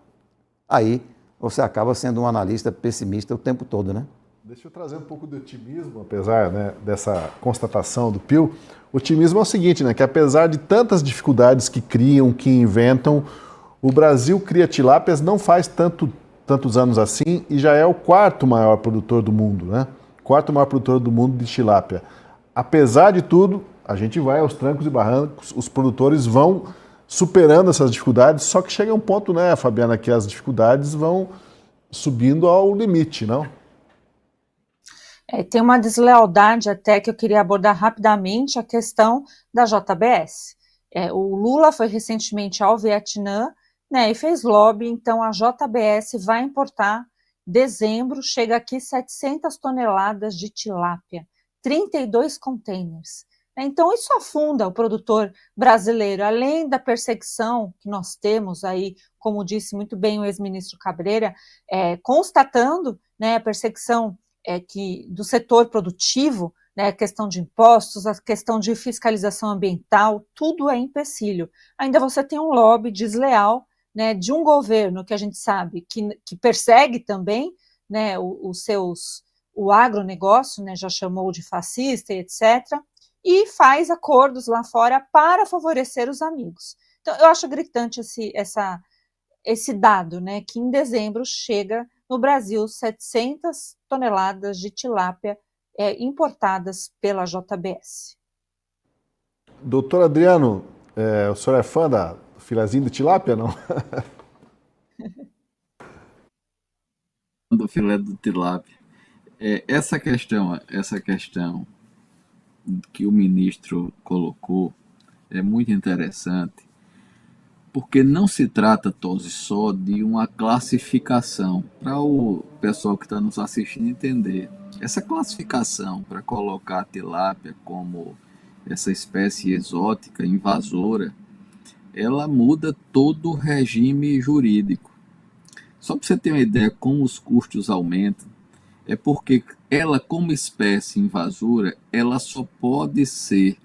aí você acaba sendo um analista pessimista o tempo todo, né? Deixa eu trazer um pouco de otimismo, apesar, né, dessa constatação do Pio. O otimismo é o seguinte, né, que apesar de tantas dificuldades que criam, que inventam, o Brasil cria tilápias não faz tantos anos assim e já é o 4º maior produtor do mundo, né? 4º maior produtor do mundo de tilápia. Apesar de tudo, a gente vai aos trancos e barrancos, os produtores vão superando essas dificuldades, só que chega um ponto, né, Fabiana, que as dificuldades vão subindo ao limite, não? Tem uma deslealdade até que eu queria abordar rapidamente, a questão da JBS. O Lula foi recentemente ao Vietnã, né, e fez lobby, então a JBS vai importar, dezembro, chega aqui 700 toneladas de tilápia, 32 containers. Então isso afunda o produtor brasileiro, além da perseguição que nós temos aí, como disse muito bem o ex-ministro Cabreira, constatando, né, a perseguição do setor produtivo, né, a questão de impostos, a questão de fiscalização ambiental, tudo é empecilho. Ainda você tem um lobby desleal, né, de um governo que a gente sabe que persegue também, né, o agronegócio, né, já chamou de fascista, etc., e faz acordos lá fora para favorecer os amigos. Então, eu acho gritante esse dado, né, que em dezembro chega no Brasil 700 toneladas de tilápia importadas pela JBS. Doutor Adriano, o senhor é fã da filezinho de tilápia, não? Do filé do tilápia. Essa questão que o ministro colocou é muito interessante, porque não se trata, Tosi, só de uma classificação. Para o pessoal que está nos assistindo entender, essa classificação para colocar a tilápia como essa espécie exótica, invasora, ela muda todo o regime jurídico. Só para você ter uma ideia como os custos aumentam, é porque ela, como espécie invasora, ela só pode ser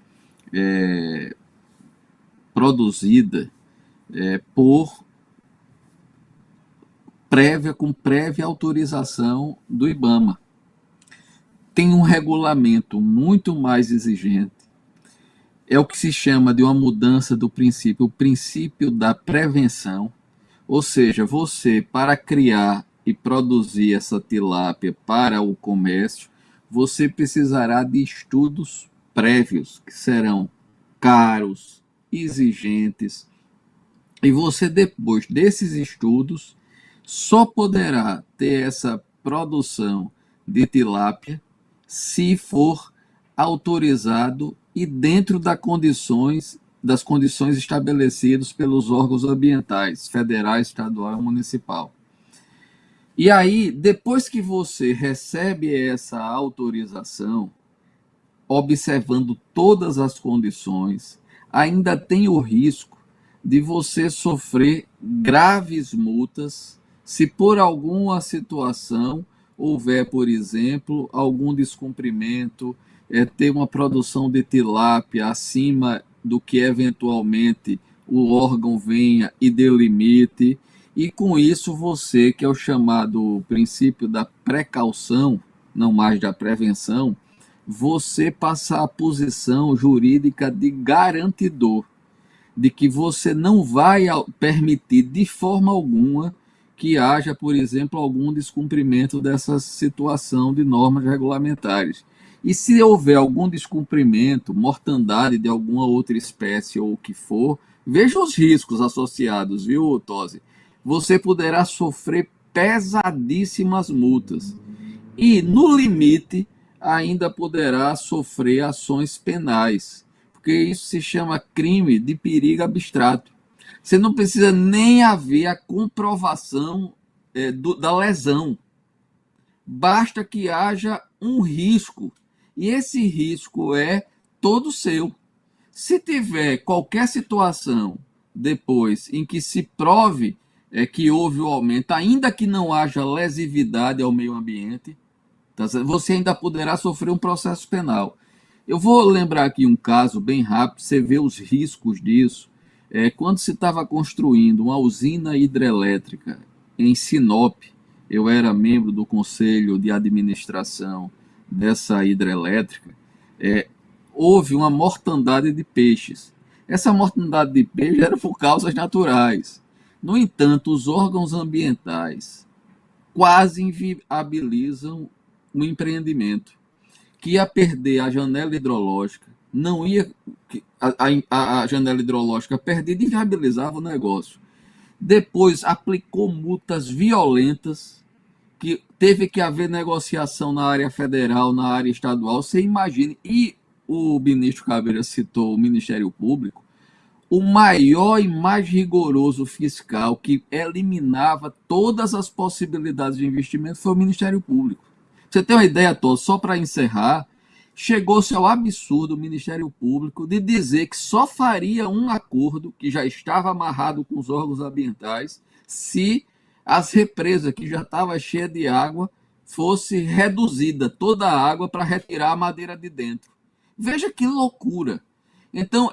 produzida com prévia autorização do IBAMA. Tem um regulamento muito mais exigente. É o que se chama de uma mudança do princípio, o princípio da prevenção. Ou seja, você, para criar e produzir essa tilápia para o comércio, você precisará de estudos prévios, que serão caros, exigentes, e você, depois desses estudos, só poderá ter essa produção de tilápia se for autorizado e dentro das condições estabelecidas pelos órgãos ambientais, federal, estadual e municipal. E aí, depois que você recebe essa autorização, observando todas as condições, ainda tem o risco de você sofrer graves multas Se por alguma situação houver, por exemplo, algum descumprimento, ter uma produção de tilápia acima do que eventualmente o órgão venha e delimite, e com isso você, que é o chamado princípio da precaução, não mais da prevenção, você passa a posição jurídica de garantidor, de que você não vai permitir de forma alguma que haja, por exemplo, algum descumprimento dessa situação de normas regulamentares. E se houver algum descumprimento, mortandade de alguma outra espécie ou o que for, veja os riscos associados, viu, Tosi? Você poderá sofrer pesadíssimas multas. E, no limite, ainda poderá sofrer ações penais, porque isso se chama crime de perigo abstrato. Você não precisa nem haver a comprovação da lesão. Basta que haja um risco, e esse risco é todo seu. Se tiver qualquer situação depois em que se prove que houve o aumento, ainda que não haja lesividade ao meio ambiente, tá certo? Você ainda poderá sofrer um processo penal. Eu vou lembrar aqui um caso bem rápido, você vê os riscos disso. Quando se estava construindo uma usina hidrelétrica em Sinop, eu era membro do conselho de administração dessa hidrelétrica, houve uma mortandade de peixes. Essa mortandade de peixes era por causas naturais. No entanto, os órgãos ambientais quase inviabilizam o empreendimento, que ia perder a janela hidrológica, não ia a janela hidrológica perdida e inviabilizava o negócio. Depois aplicou multas violentas, que teve que haver negociação na área federal, na área estadual, você imagine. E o ministro Caveira citou o Ministério Público, o maior e mais rigoroso fiscal que eliminava todas as possibilidades de investimento foi o Ministério Público. Você tem uma ideia, Tô, só para encerrar, chegou-se ao absurdo o Ministério Público de dizer que só faria um acordo, que já estava amarrado com os órgãos ambientais, se as represas, que já estavam cheias de água, fosse reduzida toda a água para retirar a madeira de dentro. Veja que loucura. Então,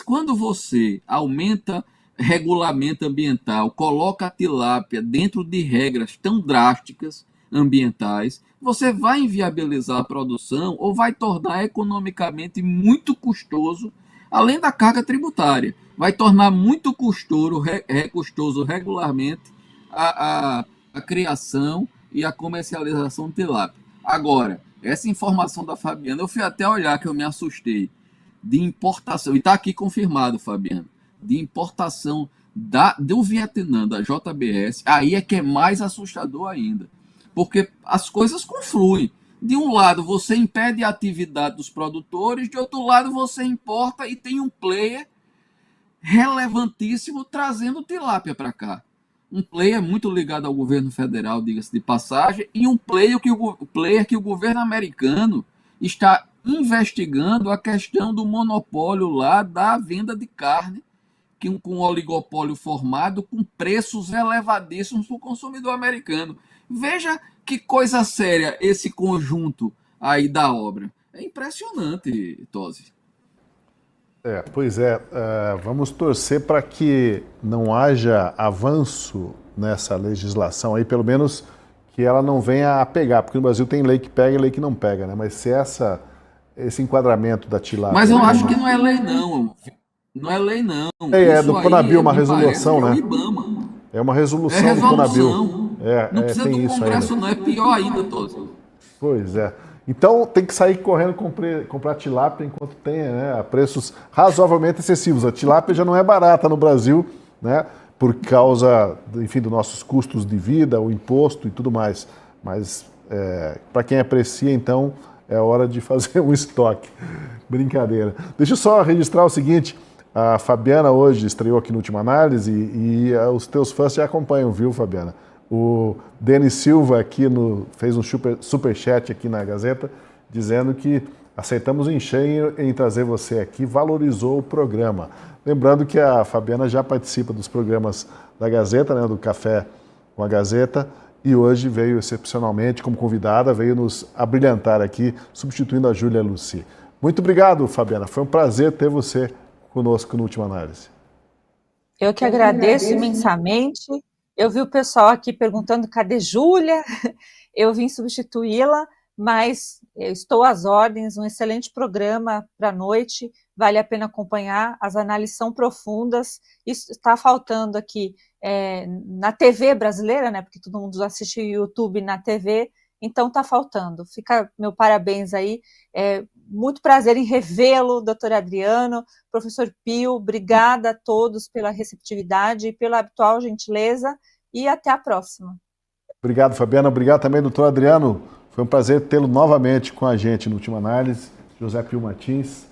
quando você aumenta regulamento ambiental, coloca a tilápia dentro de regras tão drásticas ambientais, você vai inviabilizar a produção ou vai tornar economicamente muito custoso, além da carga tributária. Vai tornar muito custoso regularmente a criação e a comercialização de tilápia. Agora, essa informação da Fabiana, eu fui até olhar, que eu me assustei, de importação, e está aqui confirmado, Fabiana, de importação do Vietnã, da JBS, aí é que é mais assustador ainda, porque as coisas confluem. De um lado, você impede a atividade dos produtores, de outro lado, você importa e tem um player relevantíssimo trazendo tilápia para cá. Um player muito ligado ao governo federal, diga-se de passagem, e um player que o governo americano está investigando a questão do monopólio lá da venda de carne, com um oligopólio formado com preços elevadíssimos para o consumidor americano. Veja que coisa séria esse conjunto aí da obra. É impressionante, Tosi. Pois é, vamos torcer para que não haja avanço nessa legislação aí, pelo menos que ela não venha a pegar, porque no Brasil tem lei que pega e lei que não pega, né? Mas se esse enquadramento da tilápia... Mas eu acho que não é lei, não. Não é lei, não. É do Conabil, uma resolução, né? É o IBAMA. É uma resolução do Conabil. Não precisa tem do isso Congresso, ainda. não. É pior ainda, Tosi. Pois é. Então tem que sair correndo comprar tilápia enquanto tem, né, a preços razoavelmente excessivos. A tilápia já não é barata no Brasil, né, por causa, enfim, dos nossos custos de vida, o imposto e tudo mais. Mas para quem aprecia, então, é hora de fazer um estoque. Brincadeira. Deixa eu só registrar o seguinte, a Fabiana hoje estreou aqui no Última Análise e os teus fãs já acompanham, viu, Fabiana? O Denis Silva aqui fez um superchat aqui na Gazeta, dizendo que aceitamos em cheio em trazer você aqui, valorizou o programa. Lembrando que a Fabiana já participa dos programas da Gazeta, né, do Café com a Gazeta e hoje veio excepcionalmente como convidada, veio nos abrilhantar aqui, substituindo a Júlia Luci. Muito obrigado, Fabiana. Foi um prazer ter você conosco no Última Análise. Eu que agradeço imensamente. Eu vi o pessoal aqui perguntando cadê Júlia? Eu vim substituí-la, mas eu estou às ordens, um excelente programa para a noite, vale a pena acompanhar, as análises são profundas, isso está faltando aqui na TV brasileira, né, porque todo mundo assiste YouTube na TV, então está faltando. Fica meu parabéns aí, muito prazer em revê-lo, doutor Adriano, professor Pio, obrigada a todos pela receptividade e pela habitual gentileza, e até a próxima. Obrigado, Fabiana. Obrigado também, doutor Adriano. Foi um prazer tê-lo novamente com a gente no Última Análise. José Pio Martins.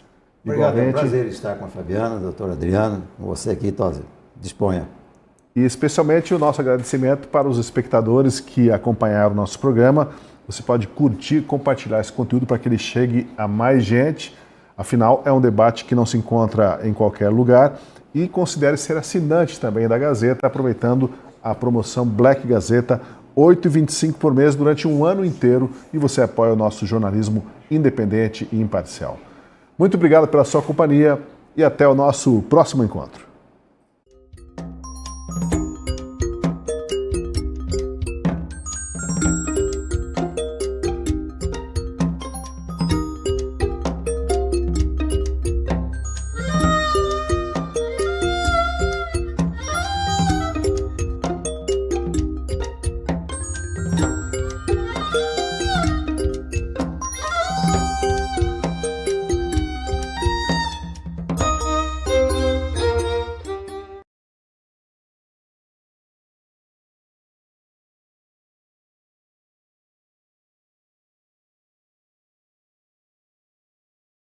Obrigado, é um prazer estar com a Fabiana, doutor Adriano, com você aqui, Tosi. Disponha. E especialmente o nosso agradecimento para os espectadores que acompanharam o nosso programa. Você pode curtir e compartilhar esse conteúdo para que ele chegue a mais gente. Afinal, é um debate que não se encontra em qualquer lugar. E considere ser assinante também da Gazeta, aproveitando a promoção Black Gazeta, R$ 8,25 por mês durante um ano inteiro, e você apoia o nosso jornalismo independente e imparcial. Muito obrigado pela sua companhia e até o nosso próximo encontro.